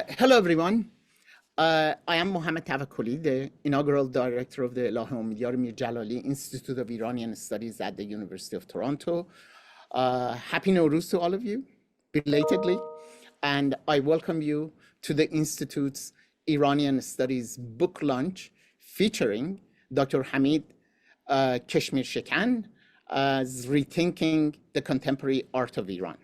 Hello, everyone. I am Mohammad Tavakkoli, the inaugural director of the Elahé Omidyar Mir-Djalali Institute of Iranian Studies at the University of Toronto. Happy Nowruz to all of you, belatedly, and I welcome you to the Institute's Iranian Studies book launch featuring Dr. Hamid Keshmirshekan as Rethinking the Contemporary Art of Iran.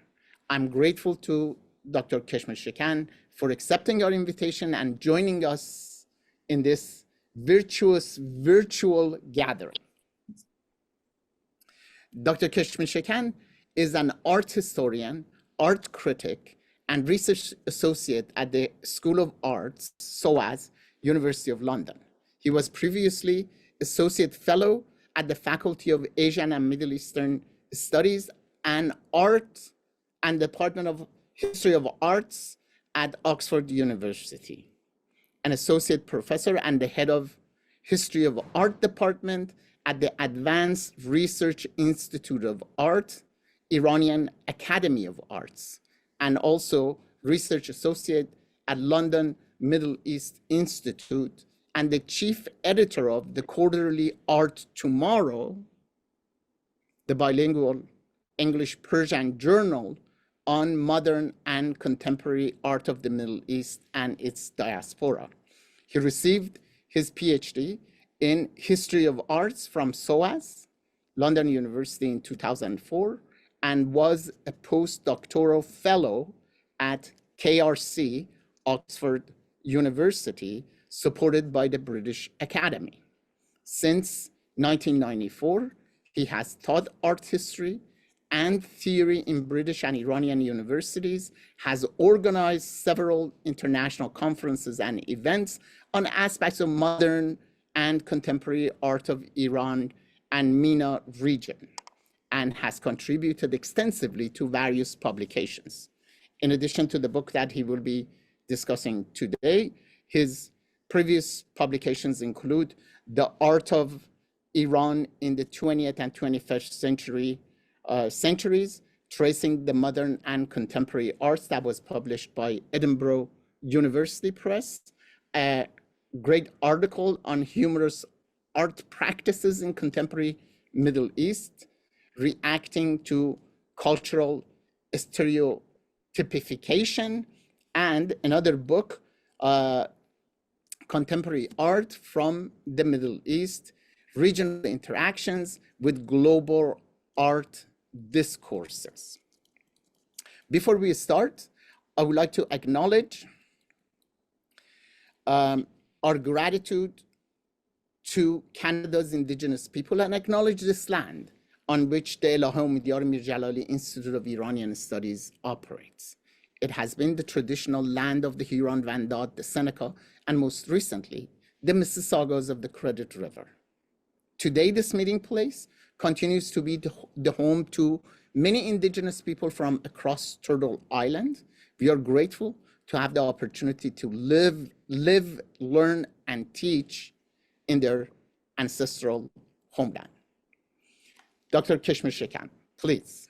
I'm grateful to Dr. Keshmirshekan for accepting our invitation and joining us in this virtual gathering. Dr. Keshmirshekan is an art historian, art critic, and research associate at the School of Arts, SOAS, University of London. He was previously associate fellow at the Faculty of Asian and Middle Eastern Studies and Art and Department of History of Arts at Oxford University, an associate professor and the head of History of Art Department at the Advanced Research Institute of Art, Iranian Academy of Arts, and also research associate at London Middle East Institute, and the chief editor of the quarterly Art Tomorrow, the bilingual English-Persian journal on modern and contemporary art of the Middle East and its diaspora. He received his PhD in History of Arts from SOAS, London University in 2004, and was a postdoctoral fellow at KRC, Oxford University, supported by the British Academy. Since 1994, he has taught art history and theory in British and Iranian universities, has organized several international conferences and events on aspects of modern and contemporary art of Iran and MENA region, and has contributed extensively to various publications. In addition to the book that he will be discussing today, his previous publications include The Art of Iran in the 20th and 21st centuries, tracing the modern and contemporary arts, that was published by Edinburgh University Press, a great article on humorous art practices in contemporary Middle East, reacting to cultural stereotypification, and another book, Contemporary Art from the Middle East, Regional Interactions with Global Art Discourses. Before we start, I would like to acknowledge our gratitude to Canada's Indigenous people and acknowledge this land on which the Elahé Omidyar Mir-Djalali Institute of Iranian Studies operates. It has been the traditional land of the Huron-Wendat, the Seneca, and most recently, the Mississaugas of the Credit River. Today, this meeting place continues to be the home to many Indigenous people from across Turtle Island. We are grateful to have the opportunity to live, learn, and teach in their ancestral homeland. Dr. Keshmirshekan, please.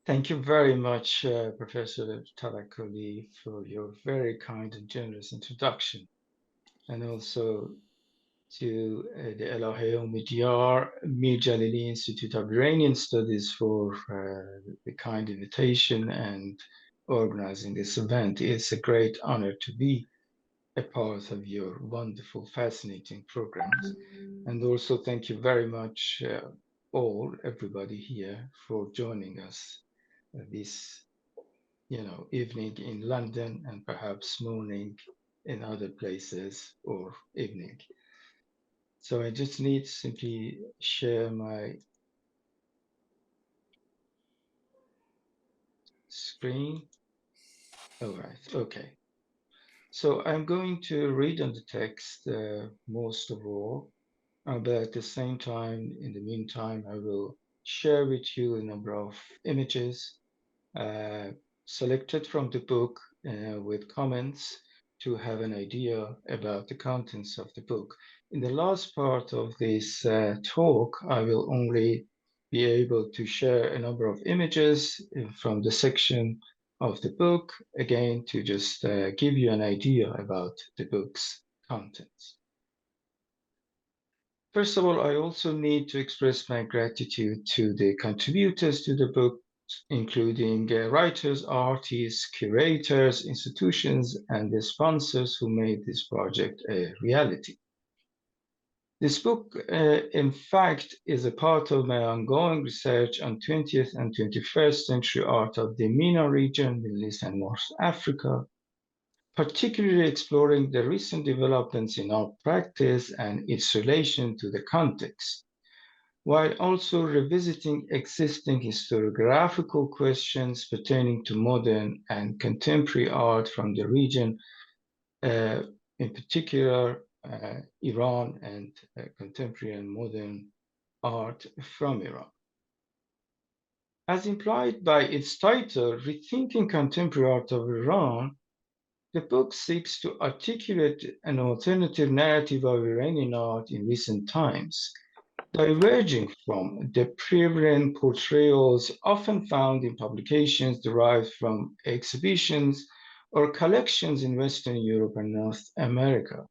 Thank you very much, Professor Tavakkoli, for your very kind and generous introduction, and also to the Elahé Omidyar Mir-Djalali Institute of Iranian Studies for the kind invitation and organizing this event. It's a great honor to be a part of your wonderful, fascinating programs. And also thank you very much, everybody here, for joining us this evening in London and perhaps morning in other places or evening. So I just need to simply share my screen. All right, okay. So I'm going to read on the text most of all, but at the same time, in the meantime, I will share with you a number of images selected from the book with comments to have an idea about the contents of the book. In the last part of this talk, I will only be able to share a number of images from the section of the book, again, to just give you an idea about the book's contents. First of all, I also need to express my gratitude to the contributors to the book, including writers, artists, curators, institutions, and the sponsors who made this project a reality. This book, in fact, is a part of my ongoing research on 20th and 21st century art of the MENA region, Middle East and North Africa, particularly exploring the recent developments in art practice and its relation to the context, while also revisiting existing historiographical questions pertaining to modern and contemporary art from the region, in particular Iran and contemporary and modern art from Iran. As implied by its title, Rethinking Contemporary Art of Iran, the book seeks to articulate an alternative narrative of Iranian art in recent times, diverging from the prevalent portrayals often found in publications derived from exhibitions or collections in Western Europe and North America.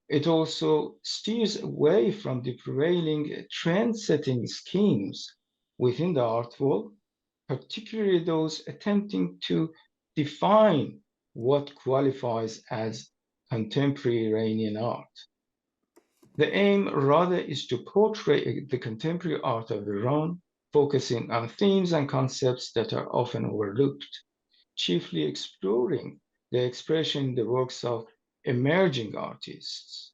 It also steers away from the prevailing trend-setting schemes within the art world, particularly those attempting to define what qualifies as contemporary Iranian art. The aim rather is to portray the contemporary art of Iran, focusing on themes and concepts that are often overlooked, chiefly exploring the expression in the works of emerging artists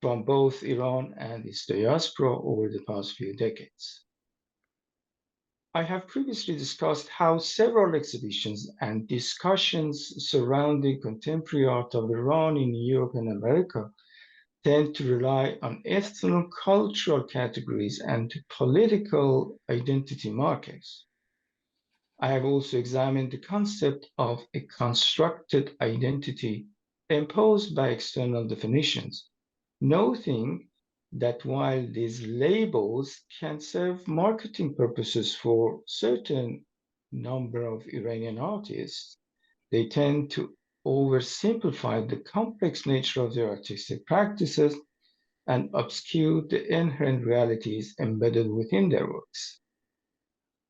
from both Iran and its diaspora over the past few decades. I have previously discussed how several exhibitions and discussions surrounding contemporary art of Iran in Europe and America tend to rely on ethno-cultural categories and political identity markers. I have also examined the concept of a constructed identity imposed by external definitions, noting that while these labels can serve marketing purposes for certain number of Iranian artists, they tend to oversimplify the complex nature of their artistic practices and obscure the inherent realities embedded within their works.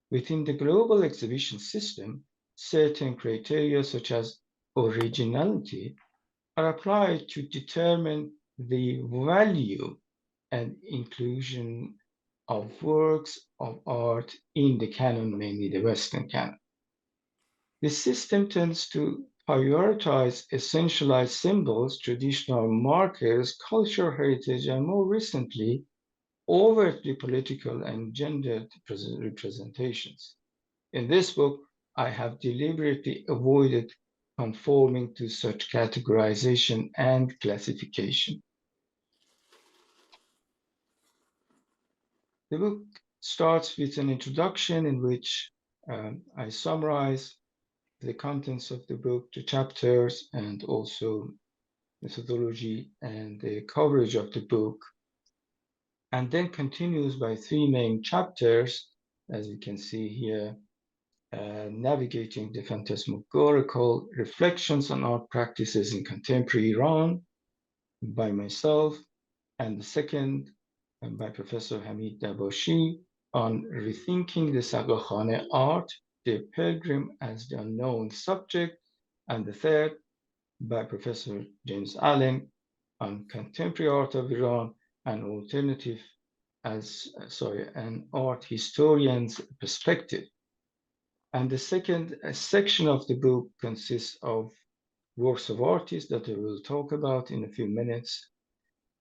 Within the global exhibition system, certain criteria such as originality are applied to determine the value and inclusion of works of art in the canon, mainly the Western canon. The system tends to prioritize essentialized symbols, traditional markers, cultural heritage, and more recently, overtly political and gendered representations. In this book, I have deliberately avoided conforming to such categorization and classification. The book starts with an introduction in which I summarize the contents of the book, the chapters, and also methodology and the coverage of the book, and then continues by three main chapters, as you can see here, navigating the phantasmagorical reflections on art practices in contemporary Iran by myself, and the second by Professor Hamid Dabashi on rethinking the Sagakhane art, the pilgrim as the unknown subject, and the third by Professor James Allen on contemporary art of Iran, an alternative an art historian's perspective. And the second section of the book consists of works of artists that I will talk about in a few minutes,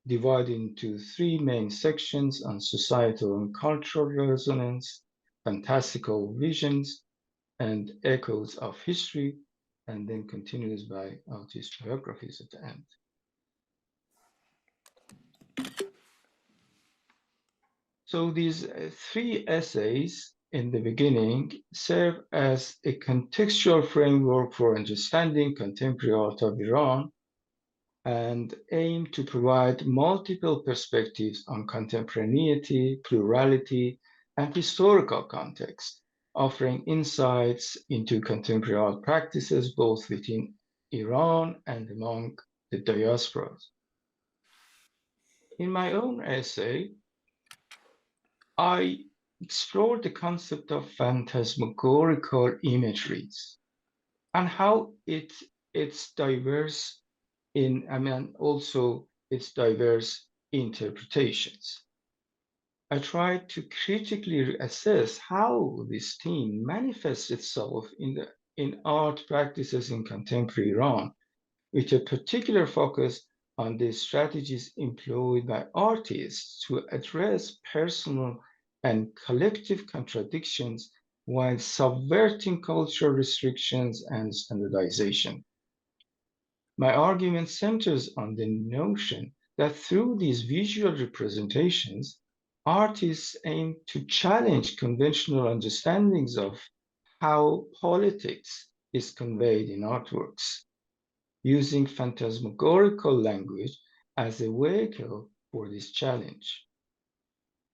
divided into three main sections on societal and cultural resonance, fantastical visions, and echoes of history, and then continues by artist biographies at the end. So these three essays in the beginning serve as a contextual framework for understanding contemporary art of Iran and aim to provide multiple perspectives on contemporaneity, plurality, and historical context, offering insights into contemporary art practices both within Iran and among the diasporas. In my own essay, I explored the concept of phantasmagorical imageries and how it's diverse also its diverse interpretations. I tried to critically assess how this theme manifests itself in art practices in contemporary Iran, with a particular focus on the strategies employed by artists to address personal and collective contradictions while subverting cultural restrictions and standardization. My argument centers on the notion that through these visual representations, artists aim to challenge conventional understandings of how politics is conveyed in artworks, using phantasmagorical language as a vehicle for this challenge.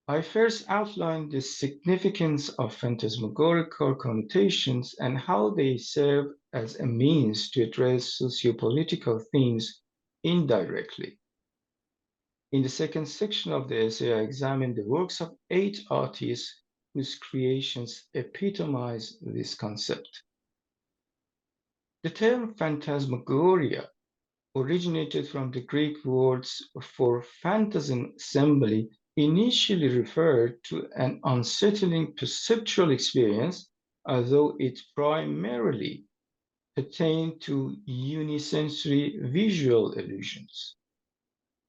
I first outlined the significance of phantasmagorical connotations and how they serve as a means to address sociopolitical themes indirectly. In the second section of the essay, I examined the works of 8 artists whose creations epitomize this concept. The term phantasmagoria originated from the Greek words for phantasm assembly, initially referred to an unsettling perceptual experience, although it primarily pertained to unisensory visual illusions.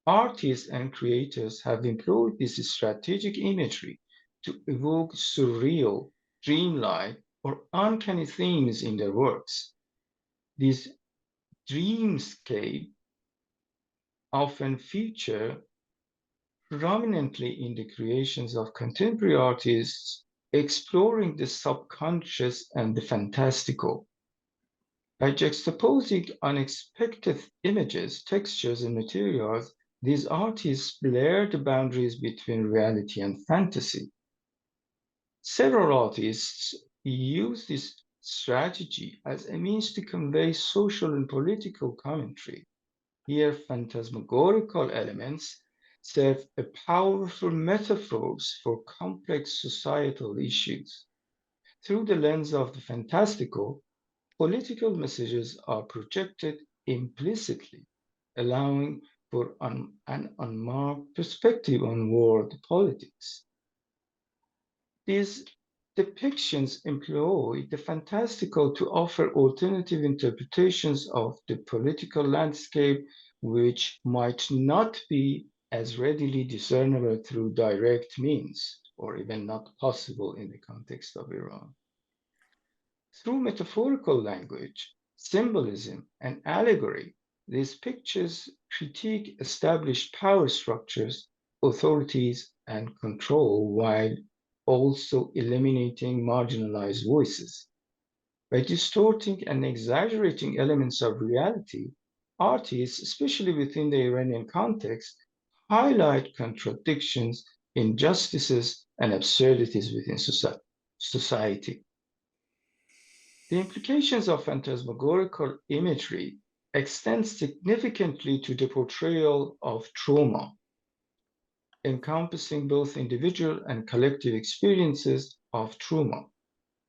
Artists and creators have employed this strategic imagery to evoke surreal, dreamlike, or uncanny themes in their works. These dreamscapes often feature prominently in the creations of contemporary artists exploring the subconscious and the fantastical. By juxtaposing unexpected images, textures, and materials, these artists blur the boundaries between reality and fantasy. Several artists use this strategy as a means to convey social and political commentary. Here, phantasmagorical elements serve as powerful metaphors for complex societal issues. Through the lens of the fantastical, political messages are projected implicitly, allowing for an unmarked perspective on world politics. These depictions employ the fantastical to offer alternative interpretations of the political landscape, which might not be as readily discernible through direct means, or even not possible in the context of Iran. Through metaphorical language, symbolism, and allegory, these pictures critique established power structures, authorities, and control while also eliminating marginalized voices. By distorting and exaggerating elements of reality, artists, especially within the Iranian context, highlight contradictions, injustices, and absurdities within society. The implications of phantasmagorical imagery extend significantly to the portrayal of trauma, encompassing both individual and collective experiences of trauma,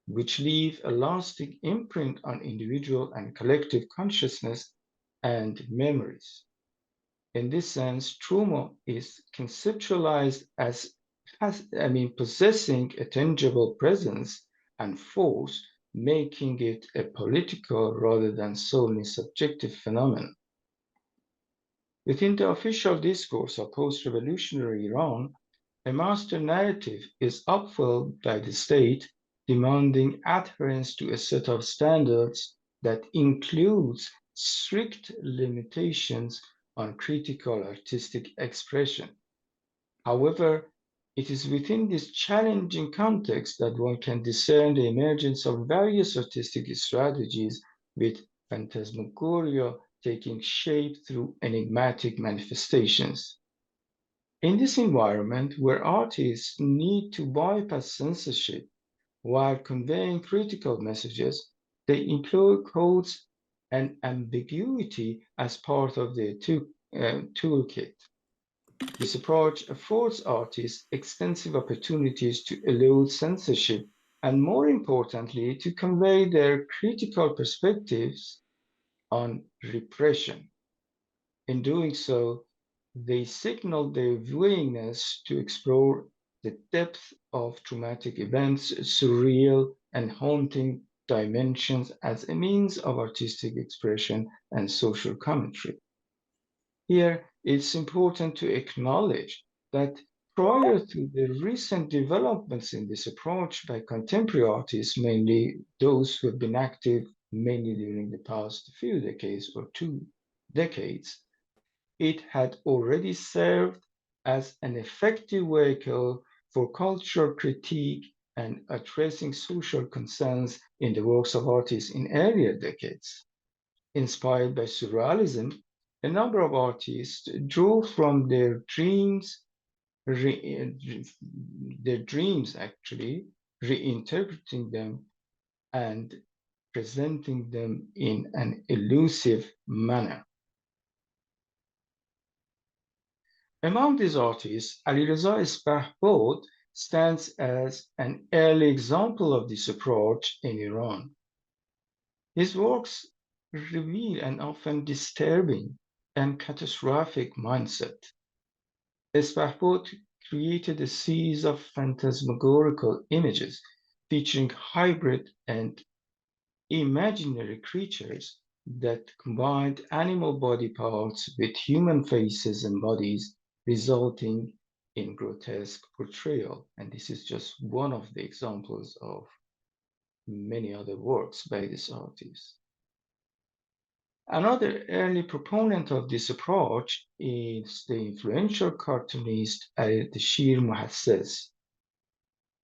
which leave a lasting imprint on individual and collective consciousness and memories. In this sense, trauma is conceptualized as possessing a tangible presence and force, making it a political rather than solely subjective phenomenon. Within the official discourse of post-revolutionary Iran, a master narrative is upheld by the state, demanding adherence to a set of standards that includes strict limitations on critical artistic expression. However, it is within this challenging context that one can discern the emergence of various artistic strategies, with phantasmagoria taking shape through enigmatic manifestations. In this environment, where artists need to bypass censorship While conveying critical messages, they employ codes and ambiguity as part of their toolkit. This approach affords artists extensive opportunities to elude censorship and, more importantly, to convey their critical perspectives on repression. In doing so, they signal their willingness to explore the depth of traumatic events, surreal and haunting dimensions as a means of artistic expression and social commentary. Here, it's important to acknowledge that prior to the recent developments in this approach by contemporary artists, mainly those who have been active mainly during the past few decades or 2 decades, it had already served as an effective vehicle for cultural critique and addressing social concerns in the works of artists in earlier decades. Inspired by surrealism, a number of artists drew from their dreams actually, reinterpreting them and presenting them in an elusive manner. Among these artists, Alireza Espahbod stands as an early example of this approach in Iran. His works reveal an often disturbing and catastrophic mindset. Espahbod created a series of phantasmagorical images featuring hybrid and imaginary creatures that combined animal body parts with human faces and bodies, resulting in grotesque portrayal. And this is just one of the examples of many other works by this artist. Another early proponent of this approach is the influential cartoonist Ardeshir Muhassez.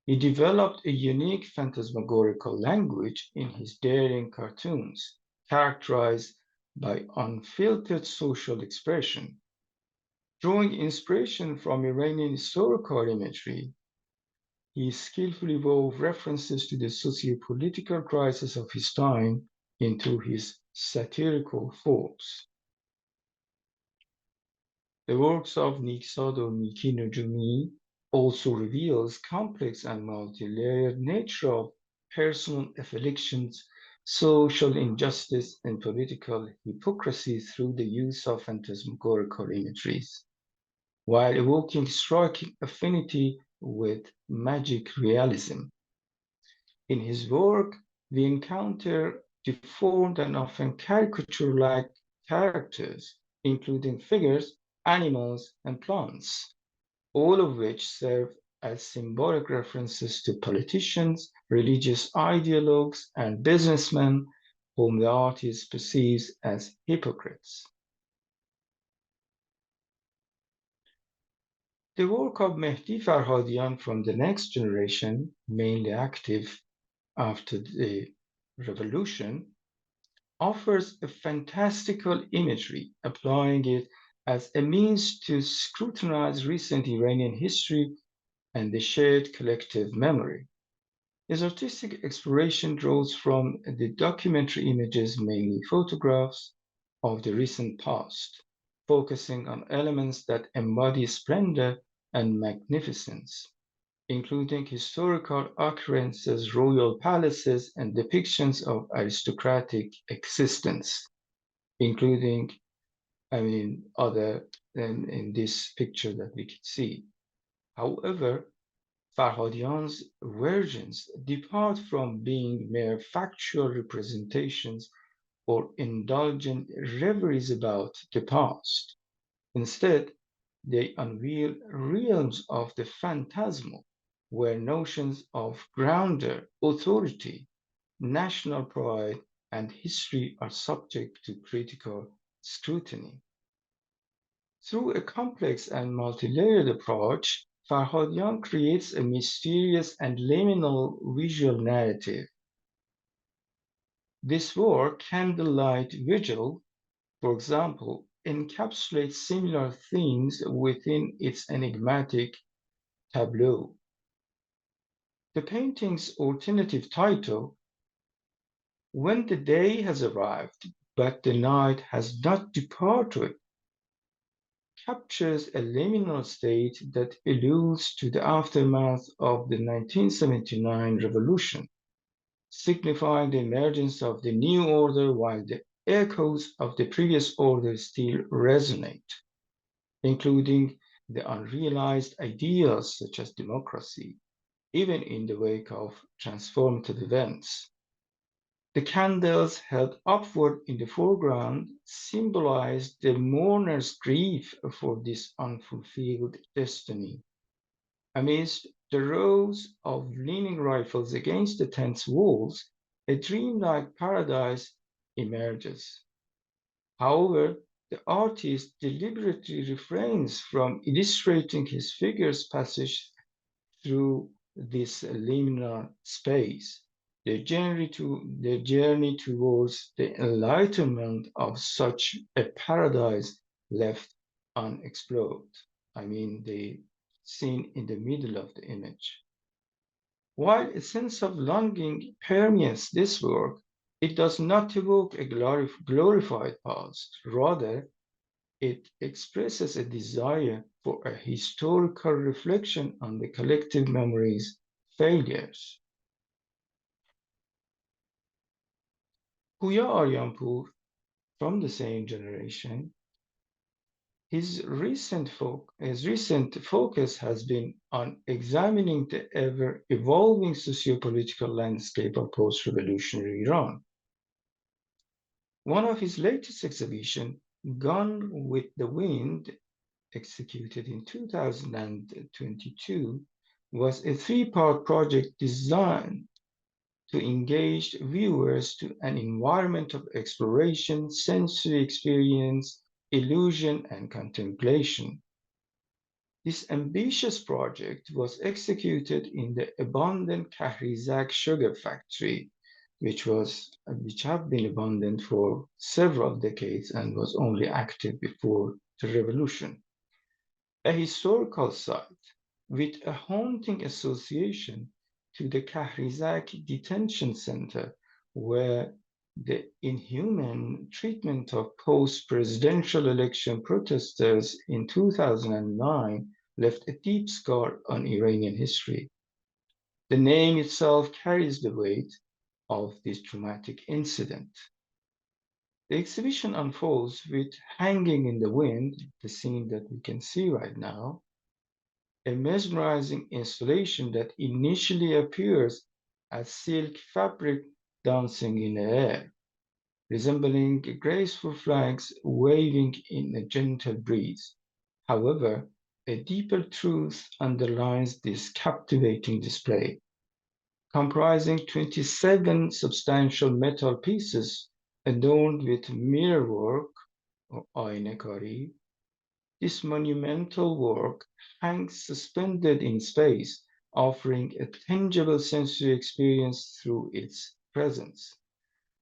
He developed a unique phantasmagorical language in his daring cartoons, characterized by unfiltered social expression. Drawing inspiration from Iranian historical imagery, he skillfully wove references to the socio-political crisis of his time into his satirical forms. The works of Niksad or Niki Nujumi also reveals complex and multi-layered nature of personal afflictions, social injustice, and political hypocrisy through the use of phantasmagorical imageries, while evoking striking affinity with magic realism. In his work, we encounter deformed and often caricature-like characters, including figures, animals, and plants, all of which serve as symbolic references to politicians, religious ideologues, and businessmen whom the artist perceives as hypocrites. The work of Mehdi Farhadian from the next generation, mainly active after the revolution, offers a fantastical imagery, applying it as a means to scrutinize recent Iranian history and the shared collective memory. His artistic exploration draws from the documentary images, mainly photographs, of the recent past, focusing on elements that embody splendor and magnificence, including historical occurrences, royal palaces, and depictions of aristocratic existence, including, other than in this picture that we can see. However, Farhadian's versions depart from being mere factual representations or indulgent reveries about the past. Instead, they unveil realms of the phantasmal, where notions of grandeur, authority, national pride, and history are subject to critical scrutiny. Through a complex and multi-layered approach, Farhadian creates a mysterious and liminal visual narrative. This work, Candlelight Vigil, for example, encapsulates similar themes within its enigmatic tableau. The painting's alternative title, When the Day Has Arrived, but the Night Has Not Departed, captures a liminal state that alludes to the aftermath of the 1979 revolution, signifying the emergence of the new order while the echoes of the previous order still resonate, including the unrealized ideals such as democracy, even in the wake of transformative events. The candles held upward in the foreground symbolize the mourner's grief for this unfulfilled destiny. Amidst the rows of leaning rifles against the tent's walls, a dreamlike paradise emerges. However, the artist deliberately refrains from illustrating his figure's passage through this liminal space, their journey towards the enlightenment of such a paradise left unexplored. I mean, the scene in the middle of the image. While a sense of longing permeates this work, it does not evoke a glorified past. Rather, it expresses a desire for a historical reflection on the collective memory's failures. Puya Aryanpur, from the same generation, his recent focus has been on examining the ever-evolving sociopolitical landscape of post-revolutionary Iran. One of his latest exhibitions, Gone with the Wind, executed in 2022, was a three-part project designed to engage viewers to an environment of exploration, sensory experience, illusion, and contemplation. This ambitious project was executed in the abandoned Kahrizak sugar factory, which have been abandoned for several decades and was only active before the revolution. A historical site with a haunting association to the Kahrizak detention center, where the inhuman treatment of post-presidential election protesters in 2009 left a deep scar on Iranian history. The name itself carries the weight of this traumatic incident. The exhibition unfolds with Hanging in the Wind, the scene that we can see right now, a mesmerizing installation that initially appears as silk fabric dancing in the air, resembling graceful flags waving in a gentle breeze. However, a deeper truth underlines this captivating display. Comprising 27 substantial metal pieces adorned with mirrorwork or aynekari, this monumental work hangs suspended in space, offering a tangible sensory experience through its presence,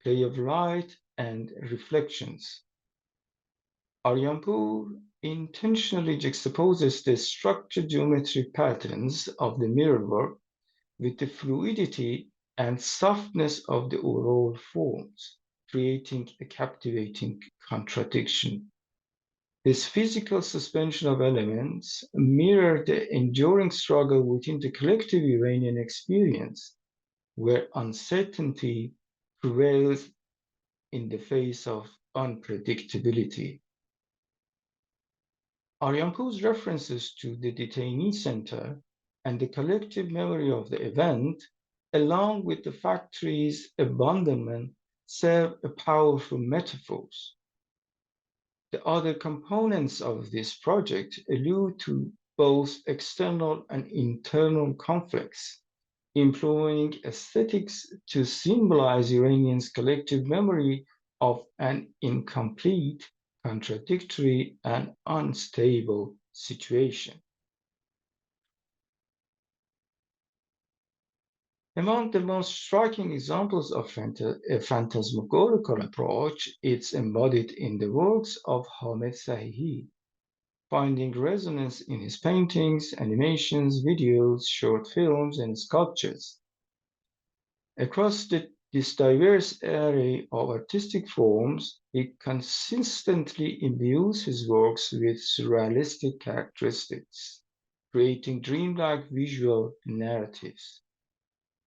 play of light, and reflections. Aryanpur intentionally juxtaposes the structured geometric patterns of the mirrorwork with the fluidity and softness of the overall forms, creating a captivating contradiction. This physical suspension of elements mirrored the enduring struggle within the collective Iranian experience, where uncertainty prevails in the face of unpredictability. Aryanpur's references to the detainee center and the collective memory of the event, along with the factory's abandonment, serve as powerful metaphors. The other components of this project allude to both external and internal conflicts, employing aesthetics to symbolize Iranians' collective memory of an incomplete, contradictory, and unstable situation. Among the most striking examples of a phantasmagorical approach, it's embodied in the works of Hamid Keshmirshekan. finding resonance in his paintings, animations, videos, short films, and sculptures. Across this diverse array of artistic forms, he consistently imbues his works with surrealistic characteristics, creating dreamlike visual narratives.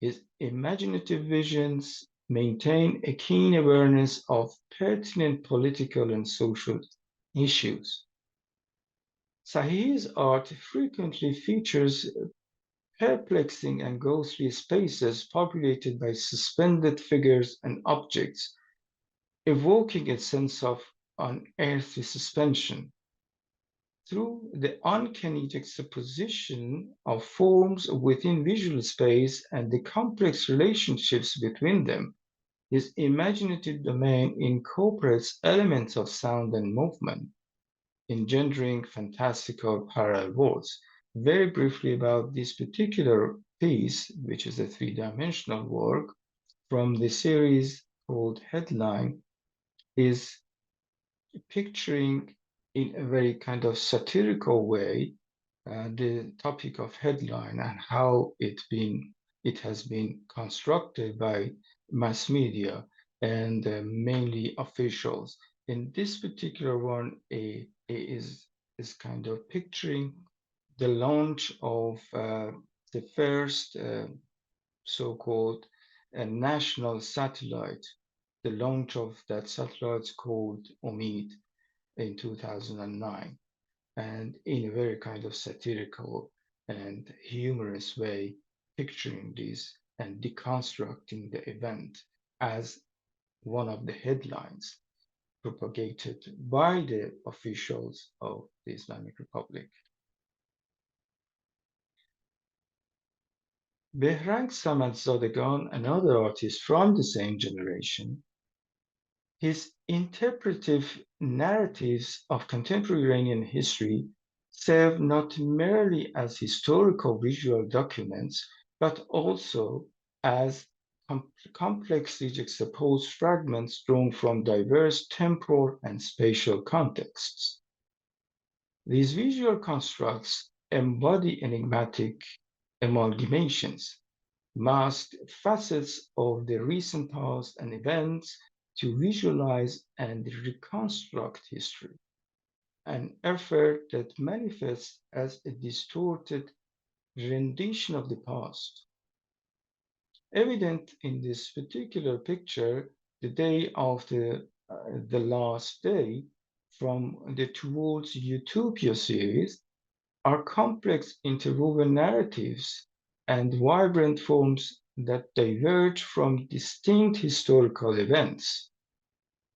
His imaginative visions maintain a keen awareness of pertinent political and social issues. Sahi's art frequently features perplexing and ghostly spaces populated by suspended figures and objects, evoking a sense of unearthly suspension. Through the uncanny juxtaposition of forms within visual space and the complex relationships between them, his imaginative domain incorporates elements of sound and movement, engendering fantastical parallel worlds. Very briefly about this particular piece, which is a three-dimensional work from the series called Headline, is picturing in a very kind of satirical way the topic of headline and how it has been constructed by mass media and mainly officials. In this particular one, is kind of picturing the launch of the first so-called national satellite. The launch of that satellite called Omid in 2009, and in a very kind of satirical and humorous way, picturing this and deconstructing the event as one of the headlines propagated by the officials of the Islamic Republic. Behrang Samadzadegan, another artist from the same generation, his interpretive narratives of contemporary Iranian history serve not merely as historical visual documents, but also as complexly juxtaposed fragments drawn from diverse temporal and spatial contexts. These visual constructs embody enigmatic amalgamations, masked facets of the recent past and events to visualize and reconstruct history, an effort that manifests as a distorted rendition of the past. Evident in this particular picture, the day after the last day from the Towards Utopia series are complex interwoven narratives and vibrant forms that diverge from distinct historical events.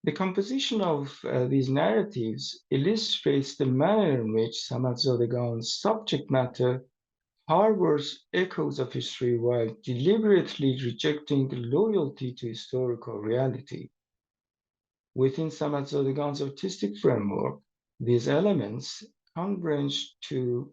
The composition of these narratives illustrates the manner in which Samadzadegan's subject matter harbors echoes of history while deliberately rejecting loyalty to historical reality. Within Samadzadegan's artistic framework, these elements converge to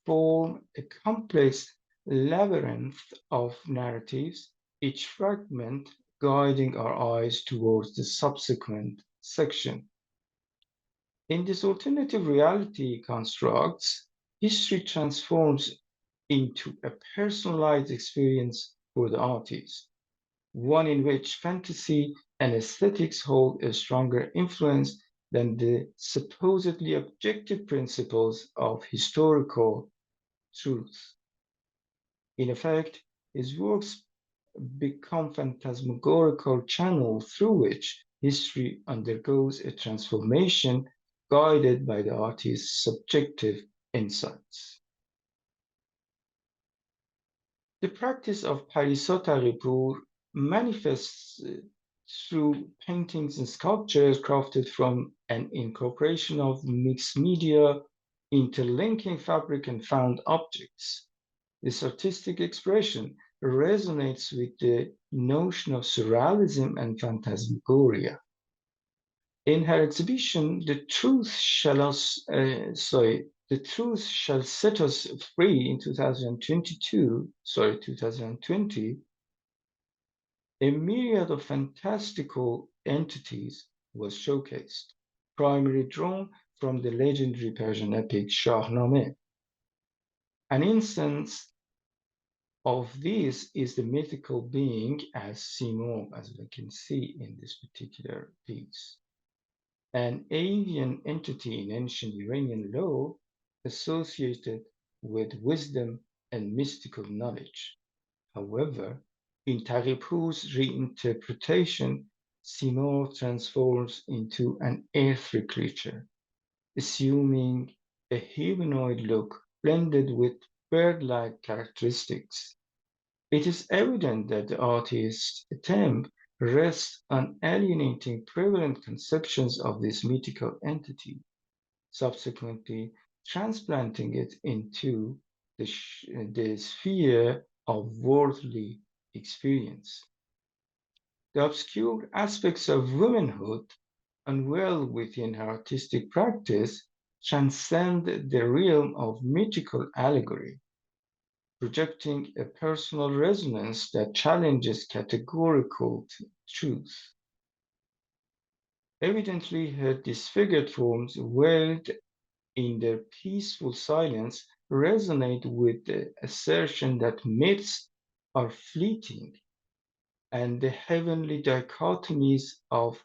form a complex labyrinth of narratives, each fragment guiding our eyes towards the subsequent section. In this alternative reality constructs, history transforms into a personalized experience for the artist, one in which fantasy and aesthetics hold a stronger influence than the supposedly objective principles of historical truth. In effect, his works become phantasmagorical channels through which history undergoes a transformation guided by the artist's subjective insights. The practice of Parisotaripour manifests through paintings and sculptures crafted from an incorporation of mixed media, interlinking fabric and found objects. This artistic expression resonates with the notion of surrealism and phantasmagoria. In her exhibition, The Truth Shall Set Us Free in 2020, a myriad of fantastical entities was showcased, primarily drawn from the legendary Persian epic Shahnameh. An instance of this is the mythical being as Simon, as we can see in this particular piece, an avian entity in ancient Iranian law associated with wisdom and mystical knowledge. However, in Taghipour's reinterpretation, Simon transforms into an earthly creature, assuming a humanoid look blended with bird-like characteristics. It is evident that the artist's attempt rests on alienating prevalent conceptions of this mythical entity, subsequently transplanting it into the sphere of worldly experience. The obscure aspects of womanhood, unveiled within her artistic practice, transcend the realm of mythical allegory, projecting a personal resonance that challenges categorical truth. Evidently, her disfigured forms, veiled in their peaceful silence, resonate with the assertion that myths are fleeting and the heavenly dichotomies of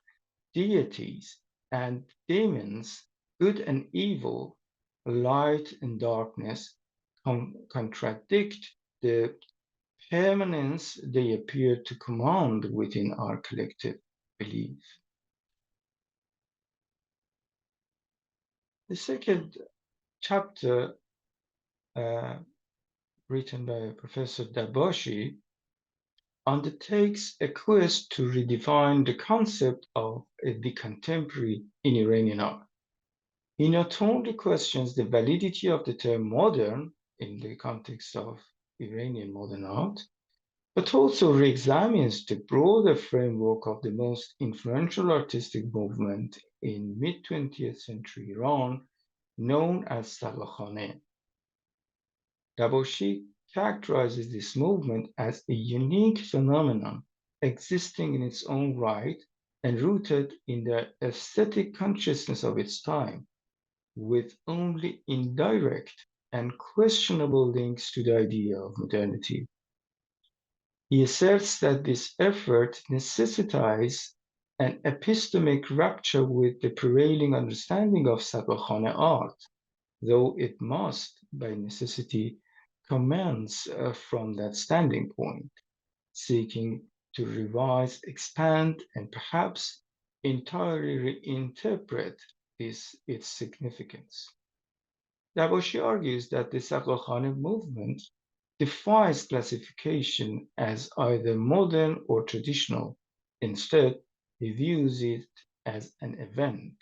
deities and demons, good and evil, light and darkness, contradict the permanence they appear to command within our collective belief. The second chapter, uh, written by Professor Dabashi, undertakes a quest to redefine the concept of the contemporary in Iranian art. He not only questions the validity of the term modern in the context of Iranian modern art, but also re-examines the broader framework of the most influential artistic movement in mid-20th century Iran, known as Saghakhaneh. Dabashi characterizes this movement as a unique phenomenon existing in its own right and rooted in the aesthetic consciousness of its time, with only indirect and questionable links to the idea of modernity. He asserts that this effort necessitates an epistemic rupture with the prevailing understanding of Saghakhaneh art, though it must, by necessity, commence from that standing point, seeking to revise, expand, and perhaps entirely reinterpret its significance. Dabashi argues that the Saghakhaneh movement defies classification as either modern or traditional. Instead, he views it as an event,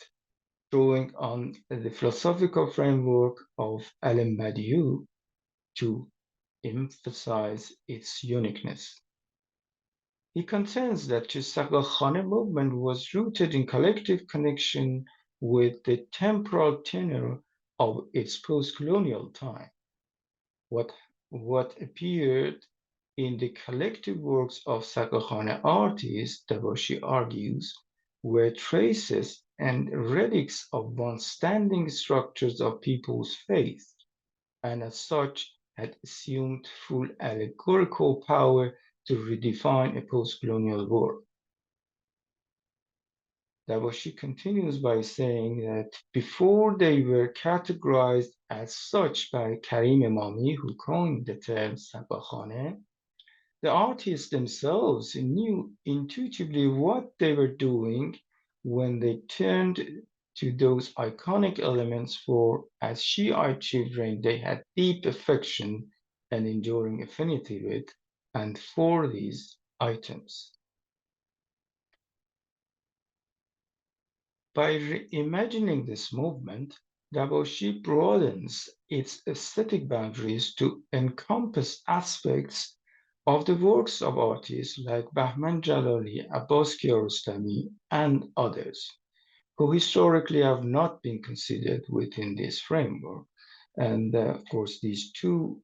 drawing on the philosophical framework of Al-Badiou to emphasize its uniqueness. He contends that the Saghakhaneh movement was rooted in collective connection with the temporal tenor of its post-colonial time. What appeared in the collective works of Saghakhaneh artists, Dabashi argues, were traces and relics of once standing structures of people's faith, and as such had assumed full allegorical power to redefine a post-colonial world. Dabashi continues by saying that before they were categorized as such by Karim Emami, who coined the term Saghakhaneh, the artists themselves knew intuitively what they were doing when they turned to those iconic elements, for as Shiite children they had deep affection and enduring affinity with and for these items. By reimagining this movement, Dabashi broadens its aesthetic boundaries to encompass aspects of the works of artists like Bahman Jalali, Abbas Kiarostami, and others, who historically have not been considered within this framework. And of course, these two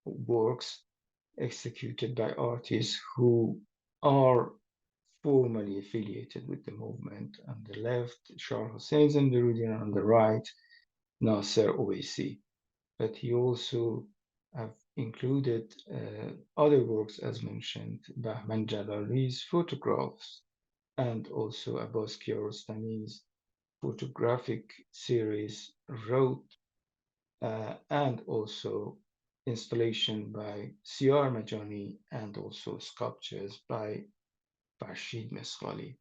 works executed by artists who are formally affiliated with the movement. On the left, Shah Hussein Zandarudian, on the right, Nasser Owaisi. But he also have included other works, as mentioned, Bahman Jalali's photographs, and also Abbas Kiarostami's photographic series, wrote, and also installation by Siyar Majani, and also sculptures by Farshid Mesghali.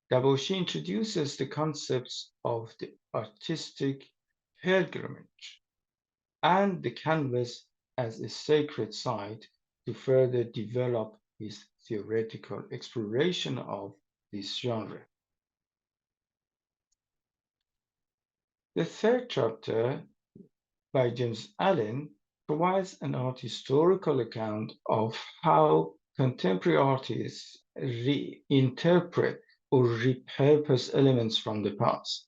Dabashi introduces the concepts of the artistic pilgrimage and the canvas as a sacred site to further develop his theoretical exploration of this genre. The third chapter by James Allen provides an art historical account of how contemporary artists reinterpret or repurpose elements from the past.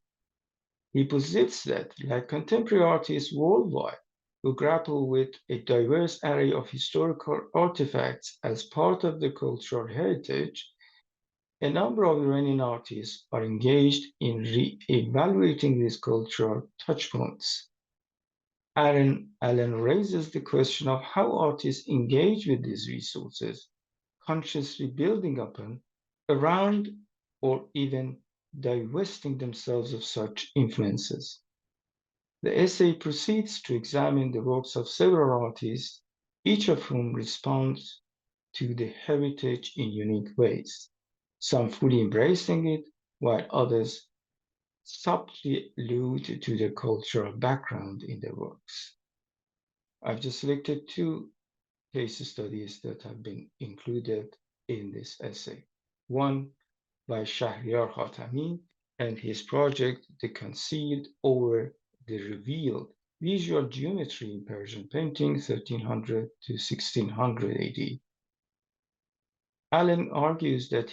He posits that, like contemporary artists worldwide who grapple with a diverse array of historical artifacts as part of the cultural heritage, a number of Iranian artists are engaged in re-evaluating these cultural touchpoints. Allen raises the question of how artists engage with these resources, consciously building upon, around, or even divesting themselves of such influences. The essay proceeds to examine the works of several artists, each of whom responds to the heritage in unique ways, some fully embracing it, while others subtly allude to their cultural background in their works. I've just selected two case studies that have been included in this essay. One by Shahryar Khatami and his project, The Concealed Over the Revealed, Visual Geometry in Persian Painting, 1300 to 1600 AD. Allen argues that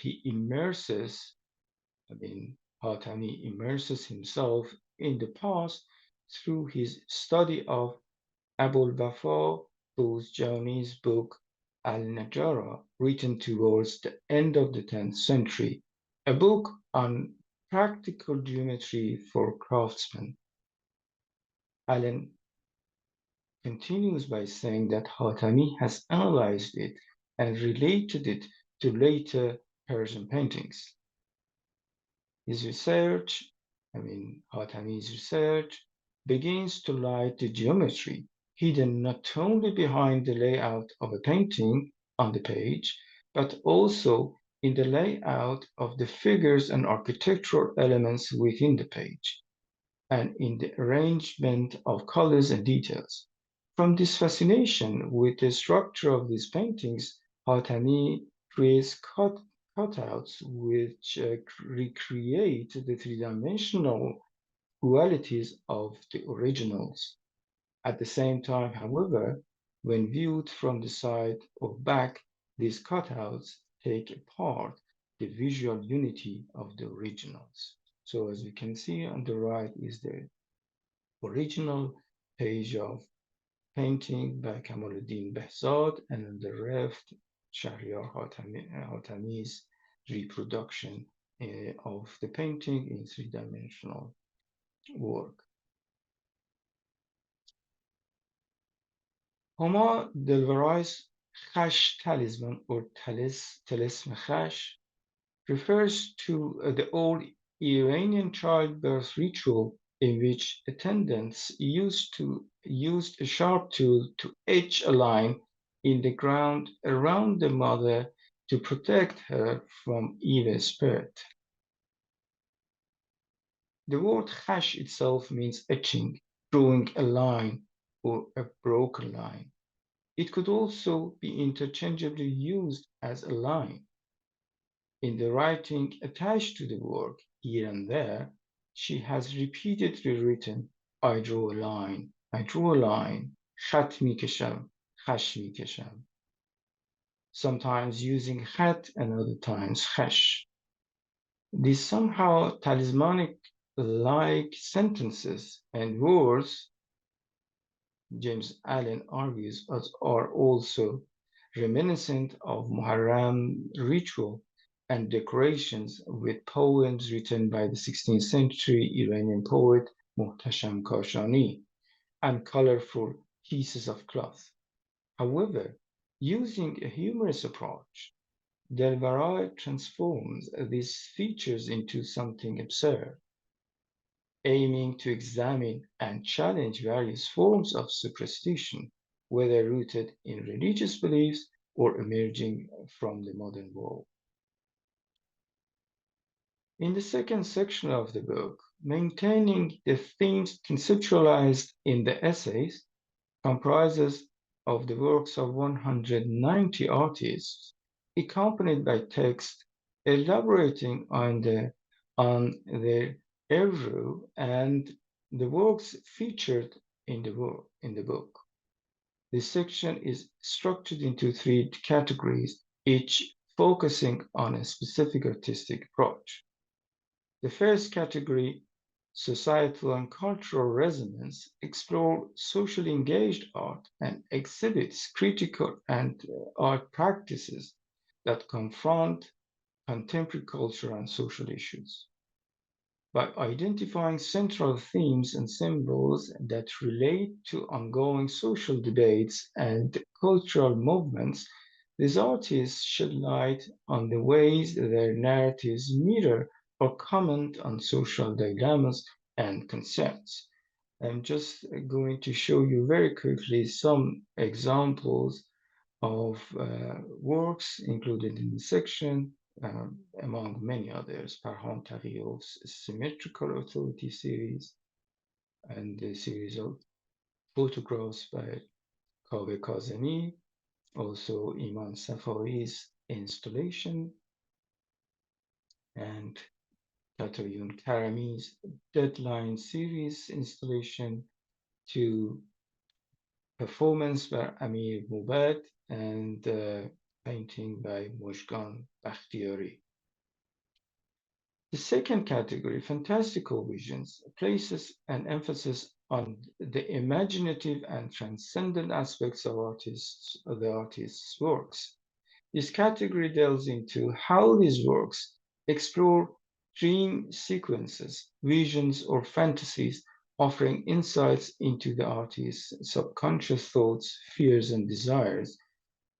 Khatami immerses himself in the past through his study of Abul Wafa Bozjani's book Al-Najara, written towards the end of the 10th century, a book on practical geometry for craftsmen. Allen continues by saying that Khatami has analyzed it and related it to later Persian paintings. His research, Khatami's research, begins to light the geometry hidden not only behind the layout of a painting on the page, but also in the layout of the figures and architectural elements within the page, and in the arrangement of colors and details. From this fascination with the structure of these paintings, Khatami creates cutouts which recreate the three-dimensional qualities of the originals. At the same time, however, when viewed from the side or back, these cutouts take apart the visual unity of the originals. So as we can see on the right is the original page of painting by Kamaluddin Behzad, and on the left, Shahryar Khatami's reproduction of the painting in three-dimensional work. Homa Delvarai's Khash talisman or talism Khash refers to the old Iranian childbirth ritual in which attendants used a sharp tool to etch a line in the ground around the mother to protect her from evil spirit. The word Khash itself means etching, drawing a line, or a broken line. It could also be interchangeably used as a line. In the writing attached to the work, here and there, she has repeatedly written, I draw a line, khat mikesham, khash mikesham. Sometimes using khat and other times khash. These somehow talismanic-like sentences and words, James Allen argues, are also reminiscent of Muharram ritual and decorations with poems written by the 16th century Iranian poet Muhtasham Kashani and colorful pieces of cloth. However, using a humorous approach, derived transforms these features into something absurd, aiming to examine and challenge various forms of superstition, whether rooted in religious beliefs or emerging from the modern world. In the second section of the book, maintaining the themes conceptualized in the essays, comprises of the works of 190 artists, accompanied by text elaborating on their oeuvre and the works featured in the book. This section is structured into three categories, each focusing on a specific artistic approach. The first category, societal and cultural resonance, explore socially engaged art and exhibits critical and art practices that confront contemporary culture and social issues. By identifying central themes and symbols that relate to ongoing social debates and cultural movements, these artists shed light on the ways their narratives mirror or comment on social dilemmas and concerns. I'm just going to show you very quickly some examples of works included in the section, among many others, Parham Taghiov's Symmetrical Authority series and the series of photographs by Kaveh Kazemi, also Iman Safari's installation, and Tatoyun Karami's Deadline series installation, to performance by Amir Mubad and painting by Mojgan Bakhtiari. The second category, Fantastical Visions, places an emphasis on the imaginative and transcendent aspects of the artist's works. This category delves into how these works explore dream sequences, visions, or fantasies, offering insights into the artist's subconscious thoughts, fears, and desires,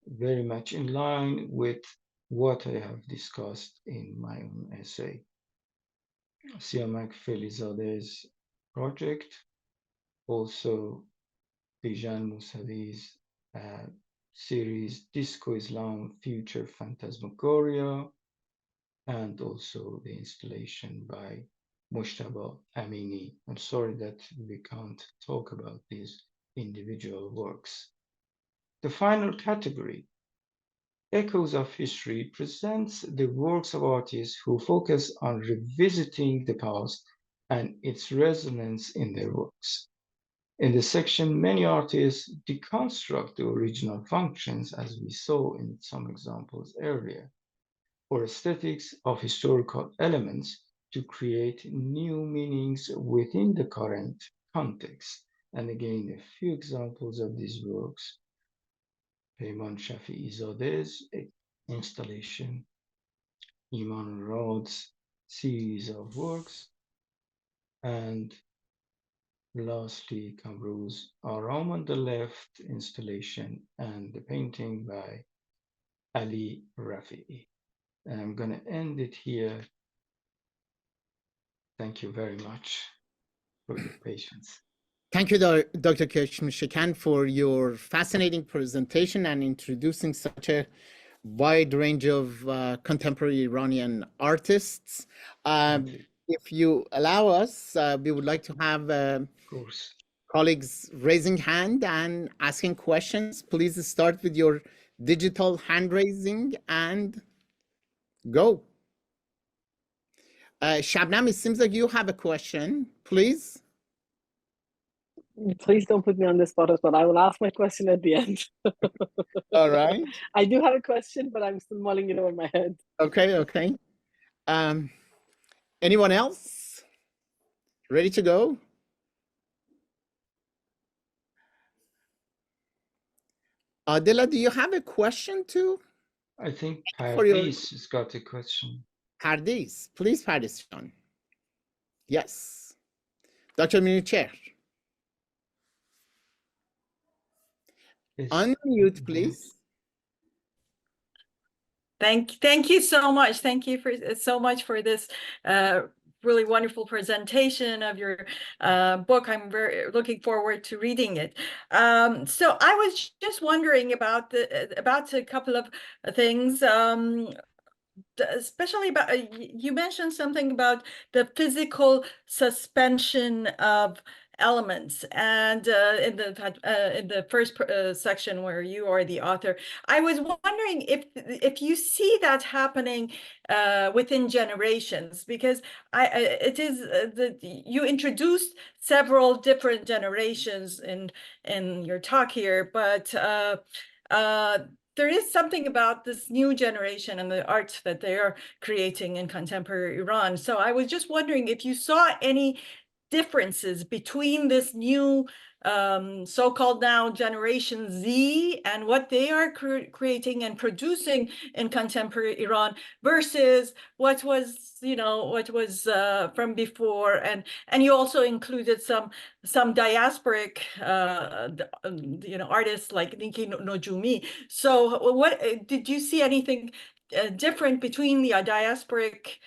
very much in line with what I have discussed in my own essay. Siamak Felizade's project, also Bijan Musavi's series Disco Islam Future Phantasmagoria, and also the installation by Mushtaba Amini. I'm sorry that we can't talk about these individual works. The final category, Echoes of History, presents the works of artists who focus on revisiting the past and its resonance in their works. In this section, many artists deconstruct the original functions, as we saw in some examples earlier, or aesthetics of historical elements to create new meanings within the current context. And again, a few examples of these works. Peyman Shafi'izade's installation, Iman Rod's series of works, and lastly, Kamru's Aram on the Left installation and the painting by Ali Rafi'i. And I'm going to end it here. Thank you very much for your patience. Thank you, Dr. Keshmirshekan, for your fascinating presentation and introducing such a wide range of contemporary Iranian artists. If you allow us, we would like to have Of course. colleagues raising hand and asking questions. Please start with your digital hand raising and go. Shabnam, it seems like you have a question. Please. Please don't put me on the spot as well. I will ask my question at the end. All right. I do have a question, but I'm still mulling it over my head. Okay, okay. Anyone else? Ready to go? Dela, do you have a question too? I think For your Pardis has got a question. Pardis, please, Pardis John. Yes. Dr. Mir-Chair, Yes. unmute, please. Thank you so much. Thank you for so much for this really wonderful presentation of your book. I'm very looking forward to reading it. So I was just wondering about a couple of things. Especially about you mentioned something about the physical suspension of elements, and in the first section where you are the author, I was wondering if you see that happening within generations, because it is you introduced several different generations in your talk here, but there is something about this new generation and the art that they are creating in contemporary Iran. So I was just wondering if you saw any differences between this new so-called now Generation Z and what they are creating and producing in contemporary Iran versus what was, from before. And you also included some diasporic, artists like Niki Nojumi. So what did you see anything different between the diasporic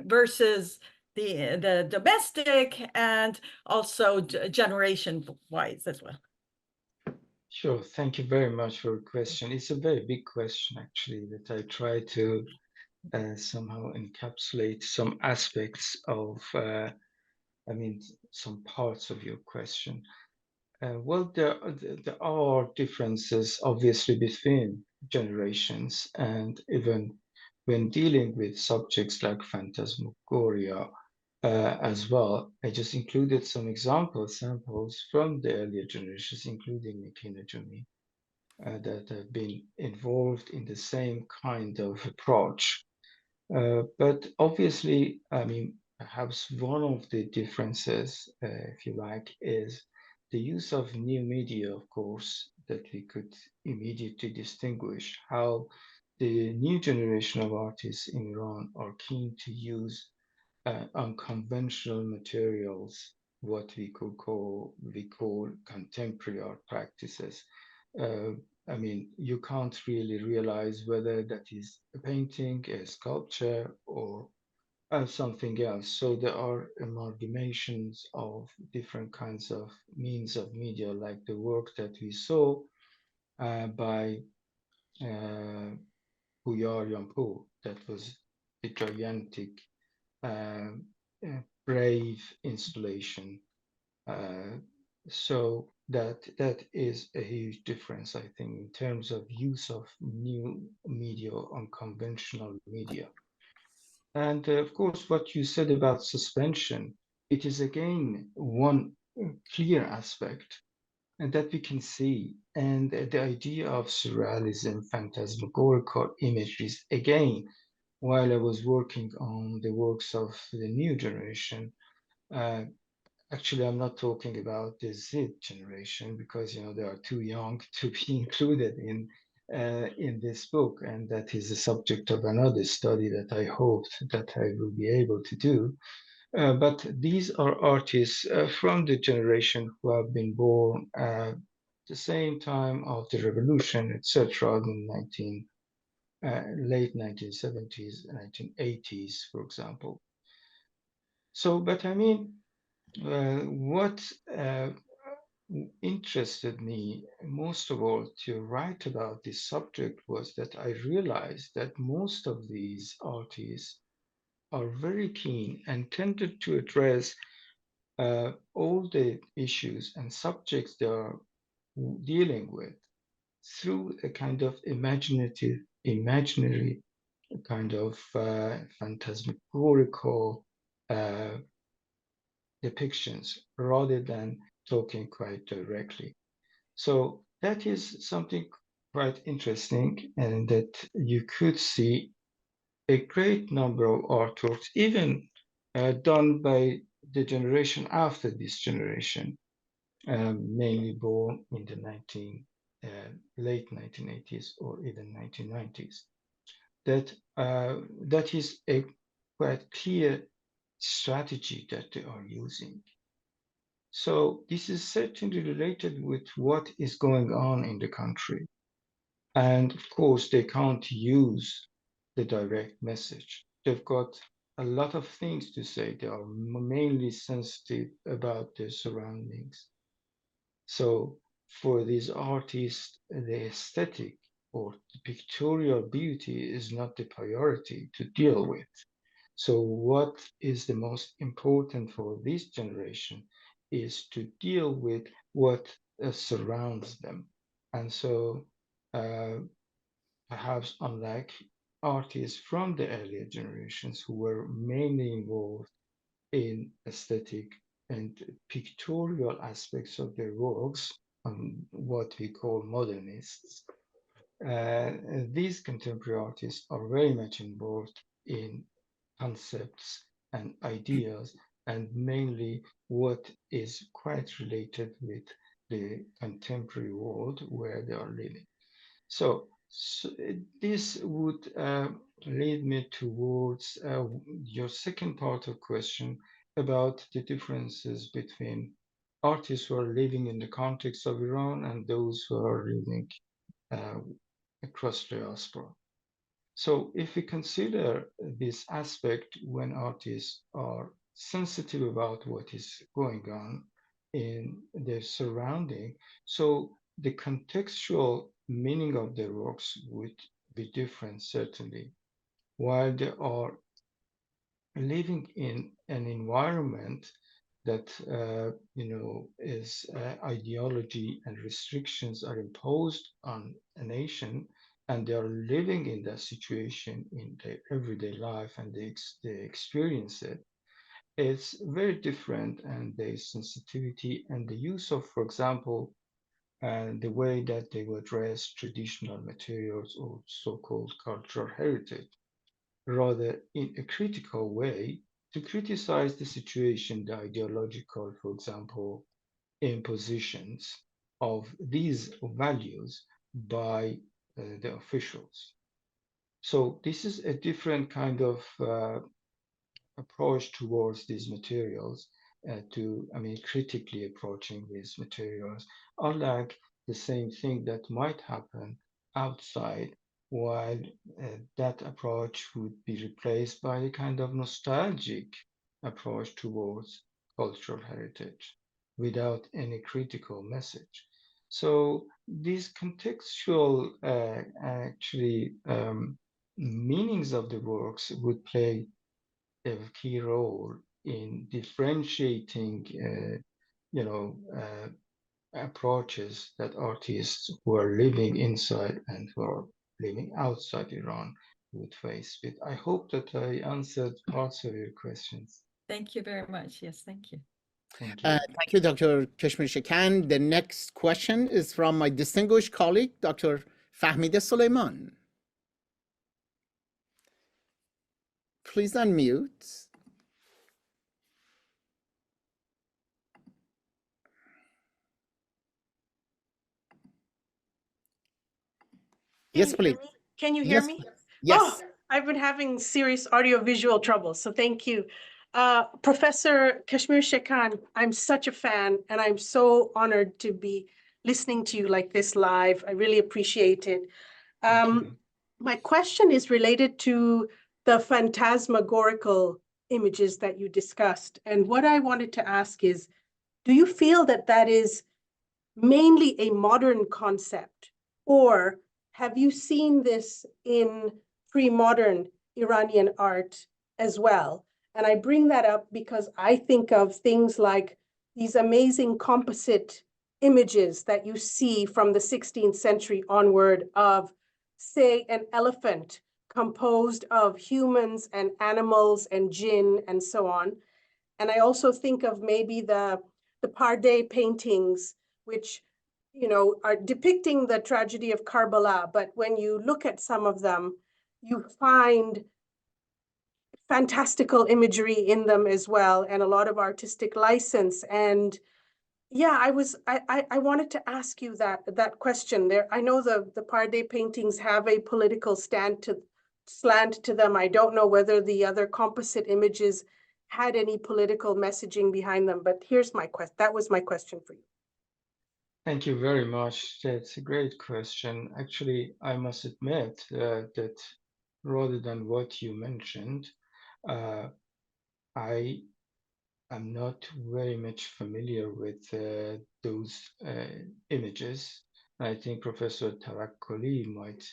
versus the domestic, and also generation wise as well? Sure. Thank you very much for your question. It's a very big question, actually, that I try to somehow encapsulate some aspects of, some parts of your question. Well, there are differences, obviously, between generations, and even when dealing with subjects like phantasmagoria as well. I just included some samples from the earlier generations, including Niki Nojumi, that have been involved in the same kind of approach. But obviously, perhaps one of the differences, if you like, is the use of new media, of course, that we could immediately distinguish how the new generation of artists in Iran are keen to use unconventional materials, what we call contemporary art practices. You can't really realize whether that is a painting, a sculpture, or something else. So there are amalgamations of different kinds of means of media, like the work that we saw by Buyar Yampour. That was a gigantic, brave installation. So that is a huge difference, I think, in terms of use of new media, unconventional media. And of course, what you said about suspension, it is again one clear aspect and that we can see. And the idea of surrealism, phantasmagorical imageries, again, while I was working on the works of the new generation, actually, I'm not talking about the Z generation because they are too young to be included in this book, and that is the subject of another study that I hoped that I will be able to do. But these are artists from the generation who have been born at the same time of the revolution, etc., in late 1970s, 1980s, for example. So, but what interested me most of all to write about this subject was that I realized that most of these artists are very keen and tended to address all the issues and subjects they are dealing with through a kind of imaginary kind of phantasmagorical depictions rather than talking quite directly. So that is something quite interesting, and that you could see a great number of artworks, even done by the generation after this generation, mainly born in the late 1980s or even 1990s. That is a quite clear strategy that they are using. So this is certainly related with what is going on in the country. And of course, they can't use the direct message. They've got a lot of things to say. They are mainly sensitive about their surroundings. So for these artists, the aesthetic or the pictorial beauty is not the priority to deal with. So what is the most important for this generation is to deal with what surrounds them. And so perhaps unlike artists from the earlier generations who were mainly involved in aesthetic and pictorial aspects of their works, what we call modernists, these contemporary artists are very much involved in concepts and ideas, and mainly what is quite related with the contemporary world where they are living. So this would lead me towards your second part of question about the differences between artists who are living in the context of Iran and those who are living across the diaspora. So if we consider this aspect when artists are sensitive about what is going on in their surrounding, so the contextual meaning of their works would be different, certainly. While they are living in an environment that is ideology and restrictions are imposed on a nation, and they are living in that situation in their everyday life, and they experience it. It's very different, and there's sensitivity and the use of, for example, the way that they would address traditional materials or so-called cultural heritage, rather in a critical way, to criticize the situation, the ideological, for example, impositions of these values by the officials. So this is a different kind of approach towards these materials, critically approaching these materials, unlike the same thing that might happen outside, while that approach would be replaced by a kind of nostalgic approach towards cultural heritage without any critical message. So these contextual meanings of the works would play a key role in differentiating, approaches that artists who are living inside and who are living outside Iran would face with. I hope that I answered parts of your questions. Thank you very much. Yes, thank you. Thank you. Thank you, Dr. Keshmirshekan. The next question is from my distinguished colleague, Dr. Fahmide Soleiman. Please unmute. Yes, please. Can you hear me? Yes. Oh, I've been having serious audio-visual trouble, so thank you. Professor Keshmirshekan, I'm such a fan, and I'm so honored to be listening to you like this live. I really appreciate it. My question is related to the phantasmagorical images that you discussed. And what I wanted to ask is, do you feel that that is mainly a modern concept, or have you seen this in pre-modern Iranian art as well? And I bring that up because I think of things like these amazing composite images that you see from the 16th century onward of, say, an elephant composed of humans and animals and jinn and so on. And I also think of maybe the Pardé paintings, which are depicting the tragedy of Karbala, but when you look at some of them, you find fantastical imagery in them as well, and a lot of artistic license. And Yeah, I wanted to ask you that question there. I know the Parde paintings have a political slant to them. I don't know whether the other composite images had any political messaging behind them, but here's my question. That was my question for you. Thank you very much. That's a great question. Actually, I must admit that rather than what you mentioned, I am not very much familiar with those images. I think Professor Tarakkoli might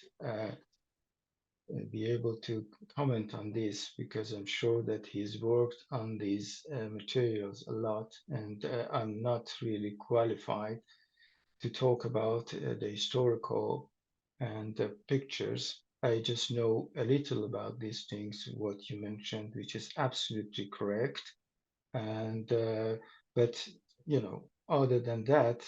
be able to comment on this because I'm sure that he's worked on these materials a lot, and I'm not really qualified to talk about the historical and the pictures. I just know a little about these things, what you mentioned, which is absolutely correct. And but you know, other than that,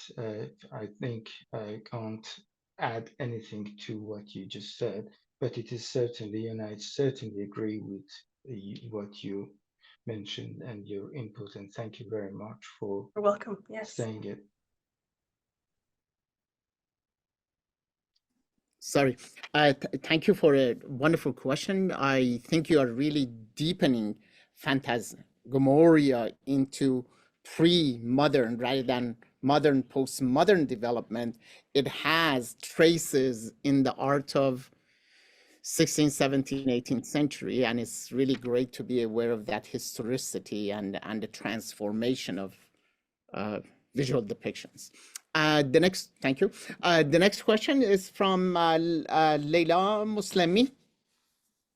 I think I can't add anything to what you just said. But it is certainly, and I certainly agree with what you mentioned and your input. And thank you very much for You're welcome. Yes. saying it. Sorry. Thank you for a wonderful question. I think you are really deepening phantasmagoria into pre-modern rather than modern, postmodern development. It has traces in the art of 16th, 17th, 18th century, and it's really great to be aware of that historicity and the transformation of visual depictions. Thank you. The next question is from Leila Muslimi.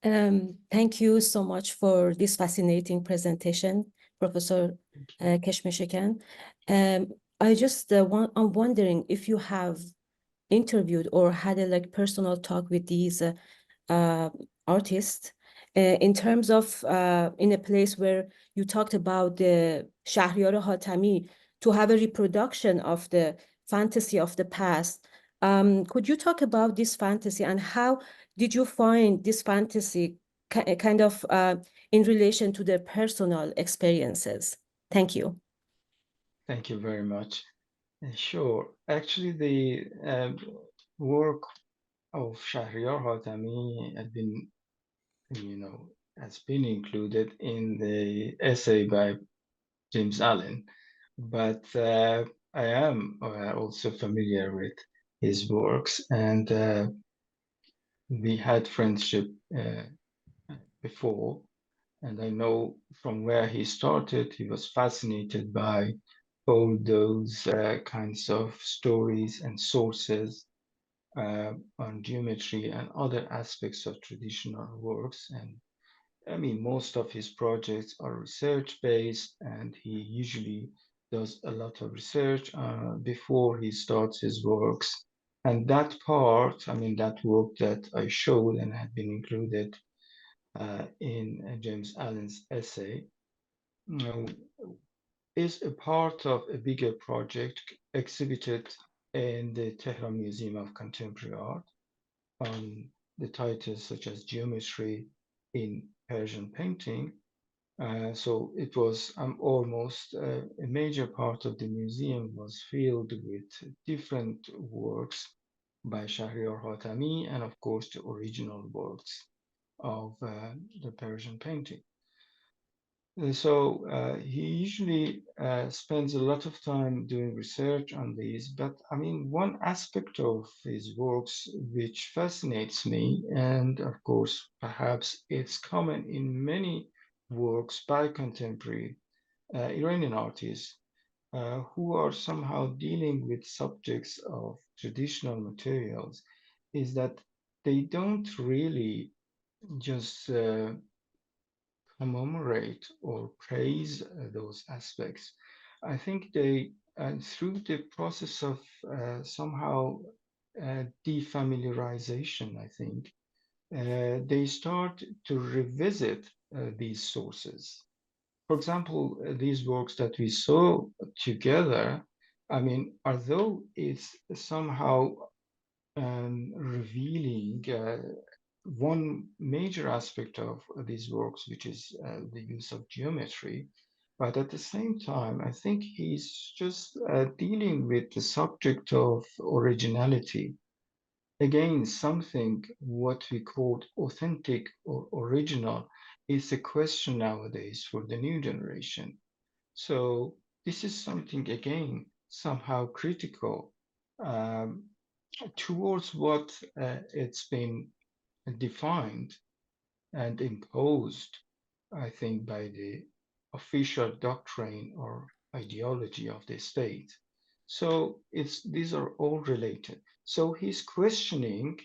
Thank you so much for this fascinating presentation, Professor Keshmirshekan. I'm wondering if you have interviewed or had a personal talk with these artists in terms of in a place where you talked about the Shahriyar Hatami to have a reproduction of the fantasy of the past. Could you talk about this fantasy and how did you find this fantasy kind of in relation to their personal experiences? Thank you. Thank you very much. Sure. Actually, the work of Shahriyar Hatami had been, has been included in the essay by James Allen, but I am also familiar with his works, and we had friendship before, and I know from where he started, he was fascinated by all those kinds of stories and sources on geometry and other aspects of traditional works. And I mean, most of his projects are research-based, and he usually does a lot of research before he starts his works. And that part, I mean, that work that I showed and had been included in James Allen's essay, is a part of a bigger project exhibited in the Tehran Museum of Contemporary Art on the titles such as Geometry in Persian Painting. So it was almost a major part of the museum was filled with different works by Shahriyar Hatami and of course the original works of the Persian painting. And so he usually spends a lot of time doing research on these, but I mean, one aspect of his works which fascinates me, and of course, perhaps it's common in many works by contemporary Iranian artists who are somehow dealing with subjects of traditional materials, is that they don't really just commemorate or praise those aspects. I think they, through the process of somehow defamiliarization, I think, they start to revisit these sources. For example, these works that we saw together, I mean, although it's somehow revealing one major aspect of these works, which is the use of geometry, but at the same time, I think he's just dealing with the subject of originality. Again, something what we call authentic or original is a question nowadays for the new generation. So this is something, again, somehow critical towards what it's been defined and imposed, I think, by the official doctrine or ideology of the state. So these are all related. So he's questioning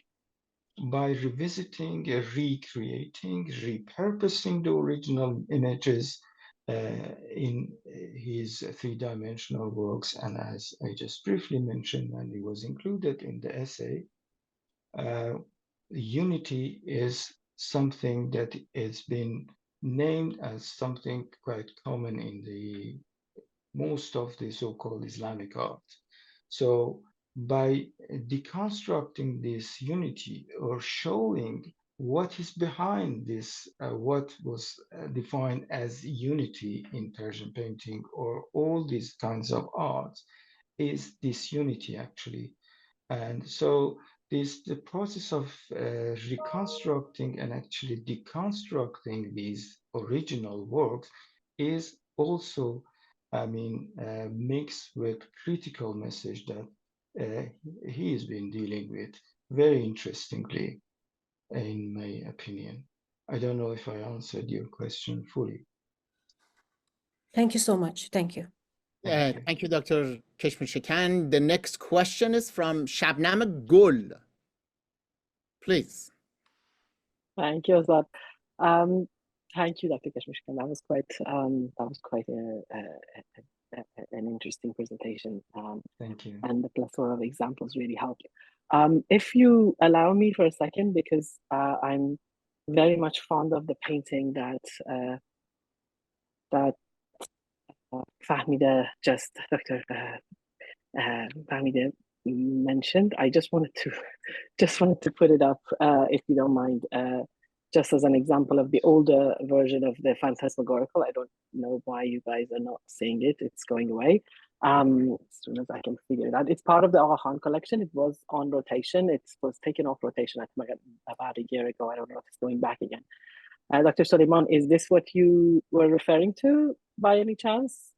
by revisiting, recreating, repurposing the original images in his three-dimensional works. And as I just briefly mentioned, and it was included in the essay, unity is something that has been named as something quite common in the most of the so-called Islamic art. So by deconstructing this unity or showing what is behind this, what was defined as unity in Persian painting or all these kinds of arts, is this unity actually. And so the process of reconstructing and actually deconstructing these original works is also, I mean, mixed with critical message that he has been dealing with very interestingly, in my opinion. I don't know if I answered your question fully. Thank you so much. Thank you. Thank you, Dr. Keshmirshekan. The next question is from Shabnam Gul. Please. Thank you, Azad. Thank you, Dr. Keshmirshekan. That was quite an interesting presentation. Thank you. And the plethora of examples really helped. If you allow me for a second, because I'm very much fond of the painting that Fahmida Dr. Fahmida mentioned. I just wanted to put it up, if you don't mind, just as an example of the older version of the Fantastical Oracle. I don't know why you guys are not seeing it. It's going away. As soon as I can figure it out. It's part of the Aga collection. It was on rotation. It was taken off rotation, I think, about a year ago. I don't know if it's going back again. Dr. Suleiman, is this what you were referring to by any chance?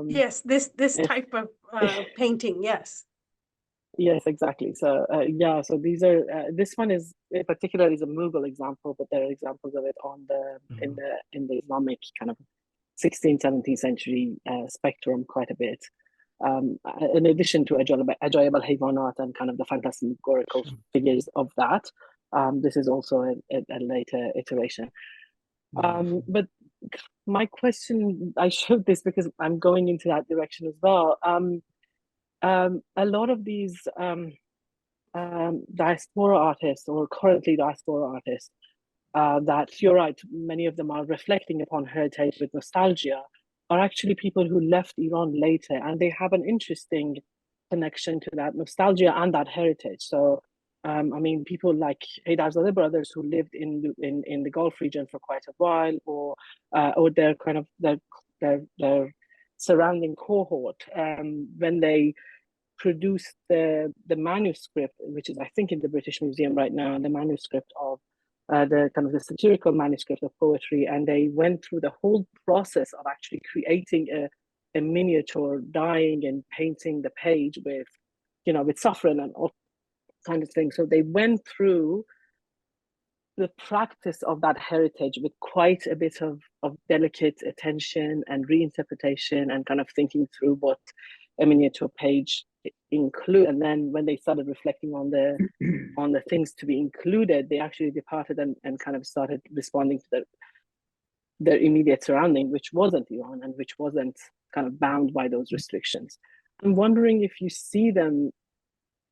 Yes, this type of painting, yes. Yes, exactly. So yeah, so these are this one is in particular is a Mughal example, but there are examples of it on the in the Islamic kind of 16th, 17th century spectrum quite a bit. In addition to Ajaib al-Haywanat and kind of the fantasmagorical figures of that, this is also a later iteration. But my question, I showed this because I'm going into that direction as well. A lot of these diaspora artists or currently diaspora artists, that you're right, many of them are reflecting upon heritage with nostalgia, are actually people who left Iran later, and they have an interesting connection to that nostalgia and that heritage. So, I mean, people like Heydarzadeh brothers who lived in the Gulf region for quite a while, or their kind of their surrounding cohort, when they produced the manuscript, which is I think in the British Museum right now, the manuscript of the kind of the satirical manuscript of poetry, and they went through the whole process of actually creating a miniature, dyeing and painting the page with, with saffron and all kind of things. So they went through the practice of that heritage with quite a bit of delicate attention and reinterpretation and kind of thinking through what a miniature page include. And then when they started reflecting on the things to be included, they actually departed and kind of started responding to their immediate surrounding, which wasn't Iran and which wasn't kind of bound by those restrictions. I'm wondering if you see them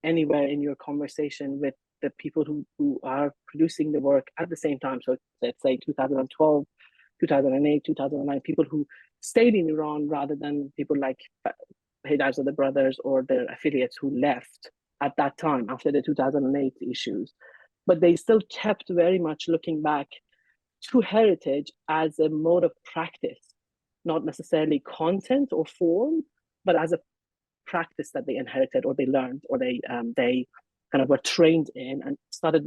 anywhere in your conversation with the people who are producing the work at the same time. So let's say 2012, 2008, 2009, people who stayed in Iran rather than people like Heydarzadeh brothers or their affiliates who left at that time after the 2008 issues. But they still kept very much looking back to heritage as a mode of practice, not necessarily content or form, but as a practice that they inherited or they learned or they kind of were trained in and started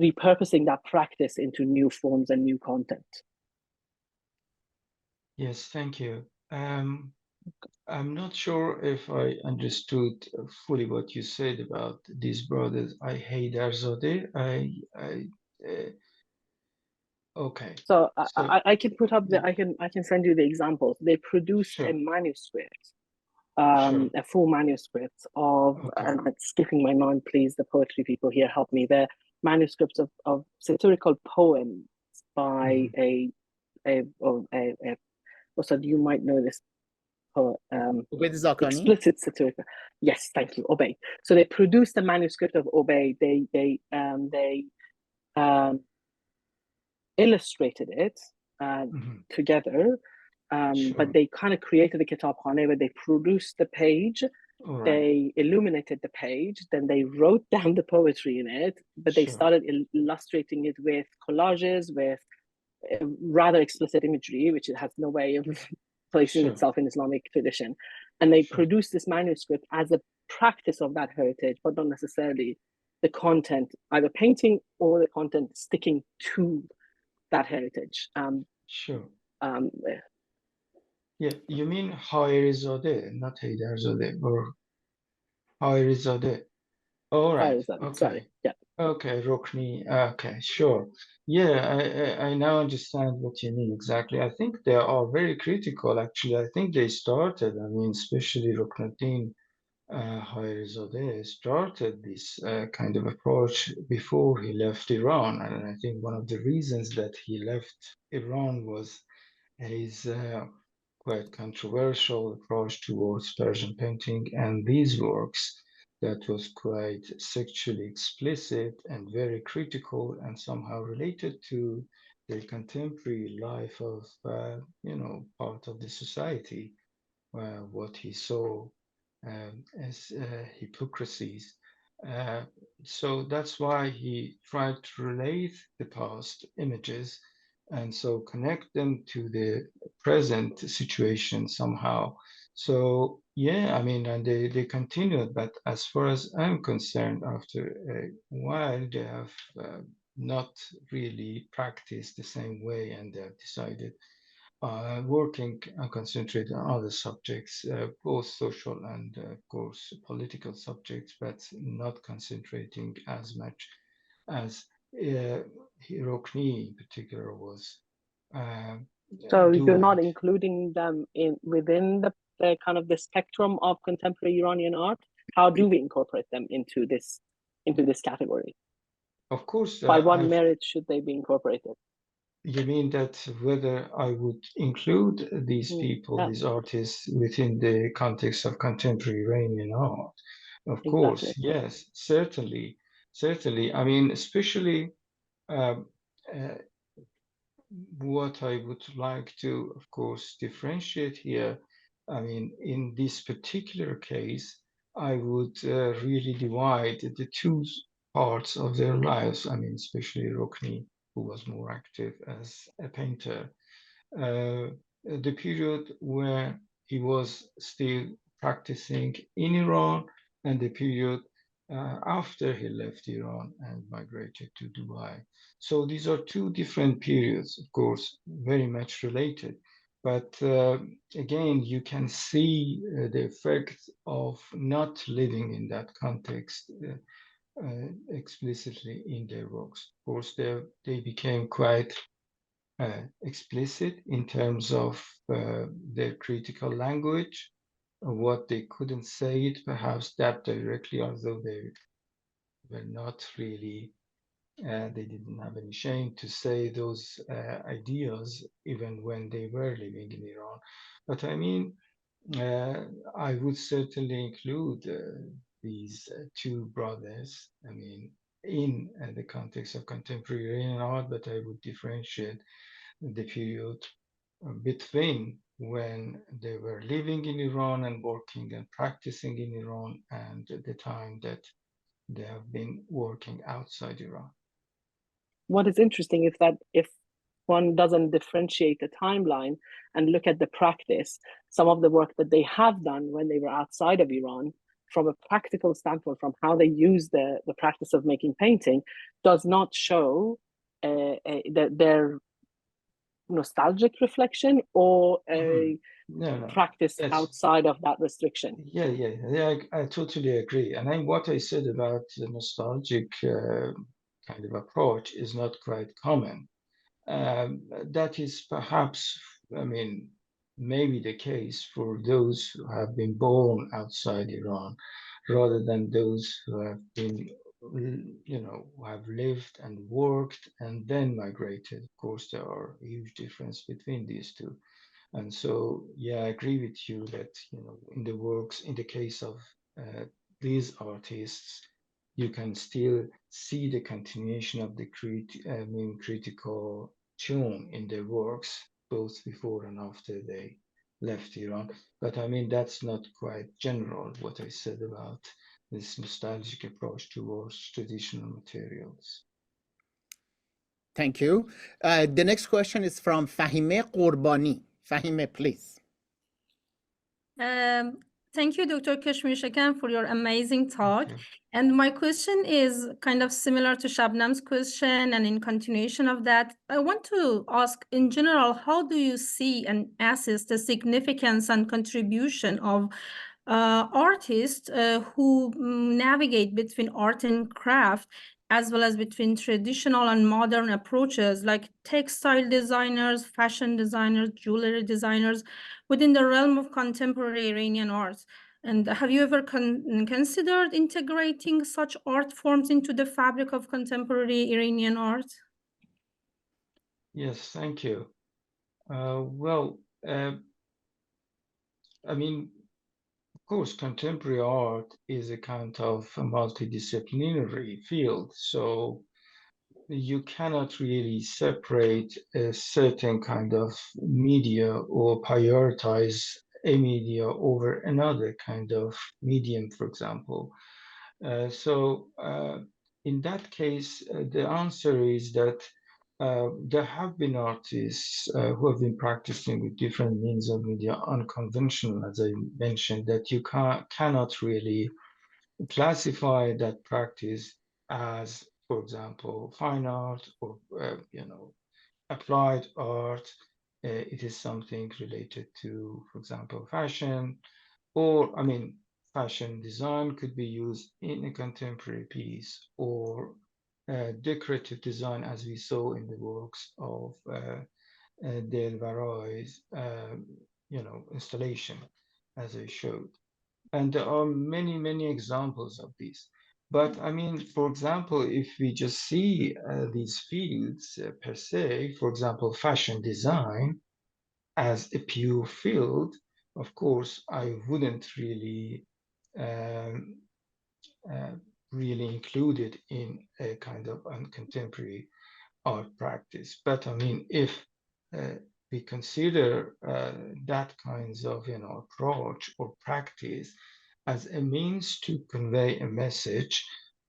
repurposing that practice into new forms and new content. Yes, thank you. I'm not sure if I understood fully what you said about these brothers. Haidarzadeh. Okay. So So I can put up I can send you the examples. They produced a sure, manuscript, sure. a full manuscript of, Okay, and I'm skipping my mind, please, the poetry people here help me. They're manuscripts of satirical poems by also you might know this poet, Ubayd Zakani. explicit satirical. Yes, thank you, Obey. So they produced a manuscript of Obey. They illustrated it together, sure. but they kind of created the kitab khane where they produced the page, All right. they illuminated the page, then they wrote down the poetry in it, but they Sure. started illustrating it with collages, with rather explicit imagery, which it has no way of placing Sure. itself in Islamic tradition. And they Sure. produced this manuscript as a practice of that heritage, but not necessarily the content, either painting or the content sticking to that heritage. Sure. Um, Yeah, you mean Hairizadeh, not Haidarzadeh, or Hairizadeh. All right. Okay. sorry, yeah. Okay, Rukni. Okay, sure. Yeah, I now understand what you mean exactly. I think they are very critical, actually. I think they started, I mean, especially Ruknuddin Hairizadeh started this kind of approach before he left Iran. And I think one of the reasons that he left Iran was his quite controversial approach towards Persian painting and these works that was quite sexually explicit and very critical and somehow related to the contemporary life of, part of the society, what he saw as hypocrisies. So that's why he tried to relate the past images and so connect them to the present situation somehow. So yeah, I mean, and they continued, but as far as I'm concerned, after a while, they have not really practiced the same way, and they have decided working and concentrate on other subjects, both social and, of course, political subjects, but not concentrating as much as Hirokni in particular was So you're doing. not including them within the kind of the spectrum of contemporary Iranian art. How do we incorporate them into this category? Of course, By what merit should they be incorporated? You mean that whether I would include these people, Yeah, these artists, within the context of contemporary Iranian art? Of course, exactly. yes, certainly, certainly. I mean, especially um, uh, what I would like to, of course, differentiate here. I mean, in this particular case, I would really divide the two parts of their lives. I mean, especially Rukni, who was more active as a painter. The period where he was still practicing in Iran and the period after he left Iran and migrated to Dubai. So these are two different periods, of course, very much related. But again, you can see the effect of not living in that context explicitly in their works. Of course, they became quite explicit in terms of their critical language, what they couldn't say it perhaps that directly, although they were not really, they didn't have any shame to say those ideas even when they were living in Iran. But I mean, I would certainly include these two brothers, I mean, in the context of contemporary Iranian art, but I would differentiate the period between when they were living in Iran and working and practicing in Iran and the time that they have been working outside Iran. What is interesting is that if one doesn't differentiate the timeline and look at the practice, some of the work that they have done when they were outside of Iran, from a practical standpoint, from how they use the practice of making painting, does not show their nostalgic reflection or a practice outside of that restriction. Yeah, I totally agree. And what I said about the nostalgic kind of approach is not quite common. That is perhaps, I mean, maybe the case for those who have been born outside Iran, rather than those who have been, who have lived and worked and then migrated. Of course, there are a huge difference between these two. And so, yeah, I agree with you that, in the works, in the case of these artists, you can still see the continuation of the critical tune in their works, both before and after they left Iran. But I mean, that's not quite general, what I said about this nostalgic approach towards traditional materials. Thank you. The next question is from Fahime Qurbani. Fahime, please. Thank you, Dr. Keshmirshekan, for your amazing talk. And my question is kind of similar to Shabnam's question, and in continuation of that, I want to ask, in general, how do you see and assess the significance and contribution of artists who navigate between art and craft, as well as between traditional and modern approaches, like textile designers, fashion designers, jewelry designers, within the realm of contemporary Iranian art? And have you ever considered integrating such art forms into the fabric of contemporary Iranian art? Yes, thank you. I mean, of course, contemporary art is a kind of a multidisciplinary field. So you cannot really separate a certain kind of media or prioritize a media over another kind of medium, for example. In that case, the answer is that there have been artists who have been practicing with different means of media, unconventional, as I mentioned, that you cannot really classify that practice as, for example, fine art or applied art. It is something related to, for example, fashion, or I mean, fashion design could be used in a contemporary piece, or decorative design, as we saw in the works of Delvarai's, installation, as I showed. And there are many, many examples of these. But I mean, for example, if we just see these fields per se, for example, fashion design as a pure field, of course, I wouldn't really really include it in a kind of contemporary art practice. But I mean, if we consider that kinds of approach or practice as a means to convey a message,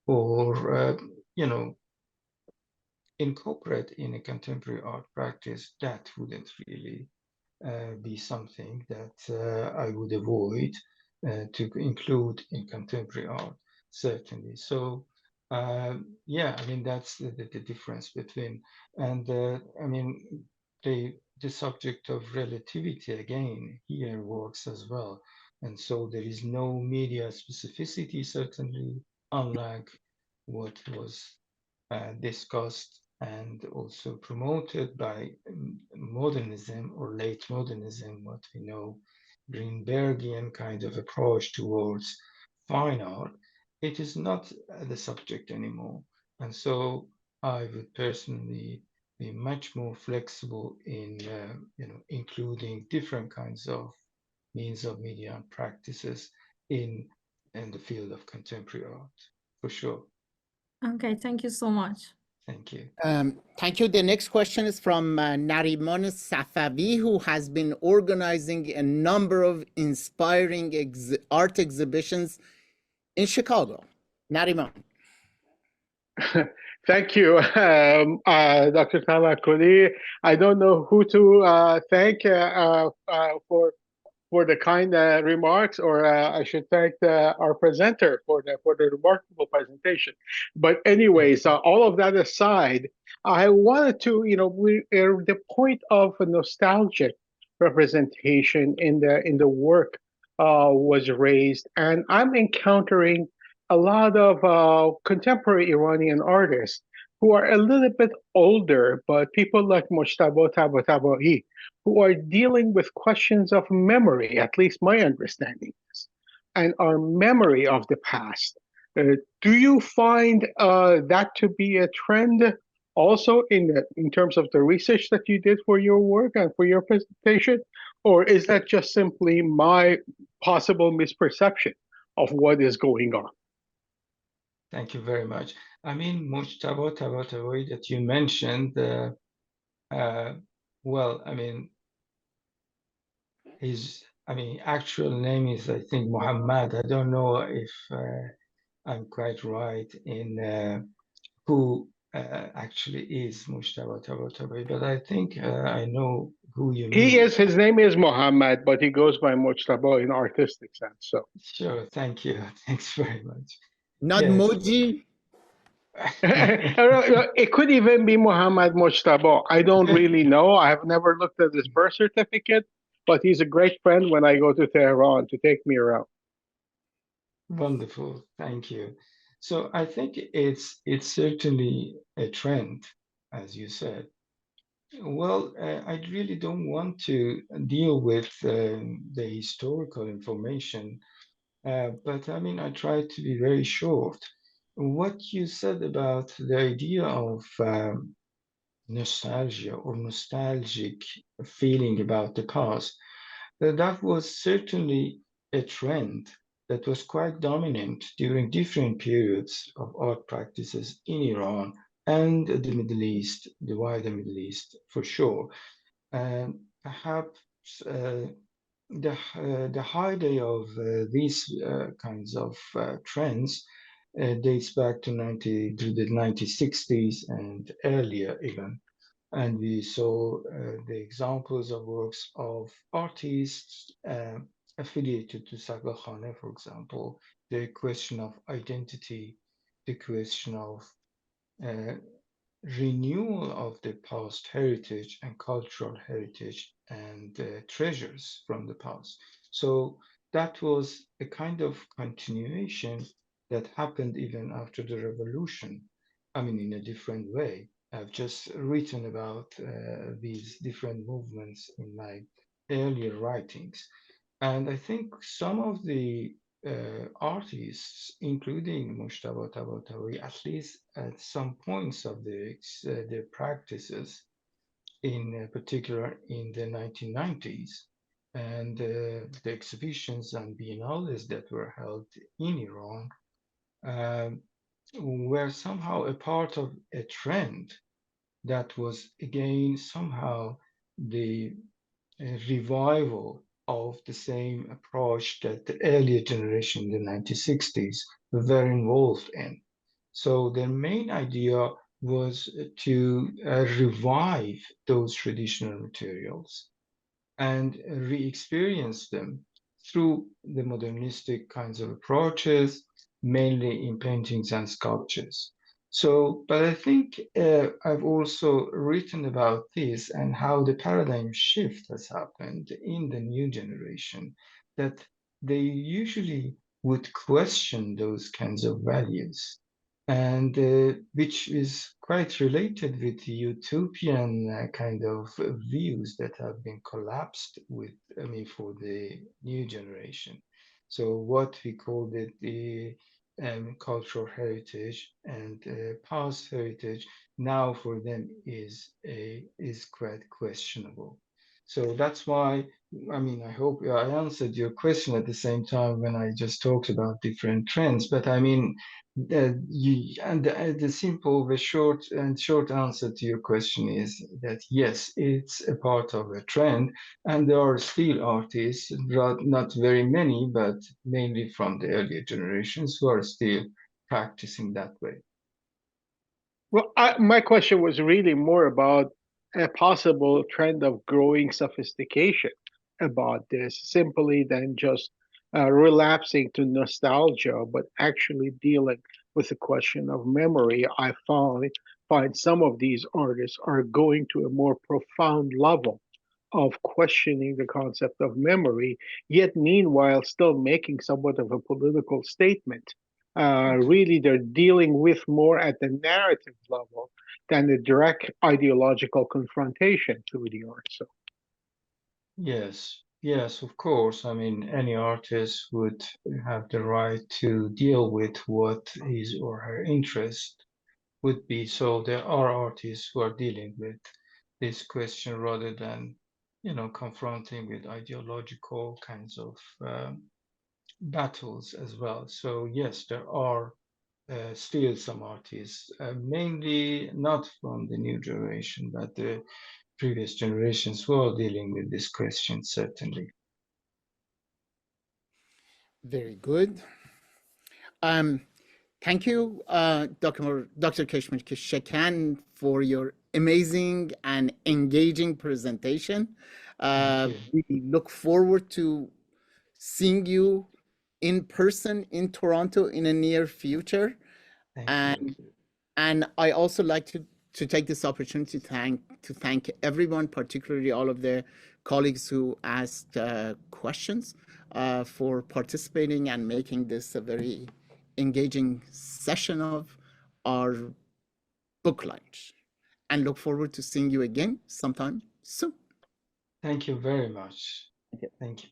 or incorporate in a contemporary art practice, that wouldn't really be something that I would avoid to include in contemporary art, certainly. So yeah, I mean, that's the difference between, and I mean, the subject of relativity again here works as well. And so there is no media specificity, certainly, unlike what was discussed and also promoted by modernism or late modernism, what we know, Greenbergian kind of approach towards fine art. It is not the subject anymore. And so I would personally be much more flexible in including different kinds of means of media and practices in the field of contemporary art, for sure. Okay, thank you so much. Thank you. Thank you. The next question is from Nariman Safavi, who has been organizing a number of inspiring art exhibitions in Chicago. Nariman. Thank you, Dr. Tamakuli. I don't know who to thank for the kind remarks, or I should thank our presenter for the remarkable presentation. But anyways, all of that aside, I wanted to, the point of a nostalgic representation in the work was raised, and I'm encountering a lot of contemporary Iranian artists who are a little bit older, but people like Mojtaba Tabatabai, who are dealing with questions of memory, at least my understanding is, and our memory of the past. Do you find that to be a trend also in terms of the research that you did for your work and for your presentation? Or is that just simply my possible misperception of what is going on? Thank you very much. I mean, Mojtaba Tabatabai that you mentioned, well, I mean, his actual name is, I think, Muhammad. I don't know if I'm quite right in who actually is Mojtaba Tabatabai, but I think I know who you mean. His name is Muhammad, but he goes by Mojtaba in artistic sense. So sure, thank you. Thanks very much. Not Yes. Moji. It could even be Muhammad Mojtaba. I don't really know. I have never looked at his birth certificate, but he's a great friend when I go to Tehran to take me around. Wonderful, thank you. So I think it's certainly a trend, as you said. Well, I really don't want to deal with the historical information, but I mean, I try to be very short. What you said about the idea of nostalgia or nostalgic feeling about the past, that was certainly a trend that was quite dominant during different periods of art practices in Iran and the Middle East, the wider Middle East, for sure. And perhaps the heyday of these kinds of trends dates back to the 1960s and earlier even. And we saw the examples of works of artists affiliated to Saga Khane, for example, the question of identity, the question of renewal of the past heritage and cultural heritage and treasures from the past. So that was a kind of continuation that happened even after the revolution. I mean, in a different way. I've just written about these different movements in my earlier writings. And I think some of the artists, including Mojtaba Tabatabai, at least at some points of their practices, in particular in the 1990s, and the exhibitions and biennales that were held in Iran were somehow a part of a trend that was again somehow the revival of the same approach that the earlier generation in the 1960s were involved in. So their main idea was to revive those traditional materials and re-experience them through the modernistic kinds of approaches, mainly in paintings and sculptures. So, but I think I've also written about this and how the paradigm shift has happened in the new generation, that they usually would question those kinds of values, and which is quite related with the utopian kind of views that have been collapsed with, I mean, for the new generation. So what we called it the cultural heritage and past heritage now for them is quite questionable. So that's why, I mean, I hope I answered your question at the same time when I just talked about different trends. But I mean, the simple, the short answer to your question is that yes, it's a part of a trend, and there are still artists, not very many, but mainly from the earlier generations, who are still practicing that way. Well, my question was really more about a possible trend of growing sophistication about this, simply than just relapsing to nostalgia, but actually dealing with the question of memory. I find some of these artists are going to a more profound level of questioning the concept of memory, yet meanwhile still making somewhat of a political statement. Really, they're dealing with more at the narrative level than the direct ideological confrontation through the art. So, Yes, yes, of course. I mean, any artist would have the right to deal with what his or her interest would be. So there are artists who are dealing with this question rather than, confronting with ideological kinds of battles as well. So yes, there are still some artists, mainly not from the new generation, but the previous generations who are dealing with this question, certainly. Very good. Thank you, Dr. Keshmirshekan, for your amazing and engaging presentation. We look forward to seeing you in person in Toronto in the near future. And I also like to take this opportunity to thank everyone, particularly all of the colleagues who asked questions, for participating and making this a very engaging session of our book launch. And look forward to seeing you again sometime soon. Thank you very much. Thank you. Thank you.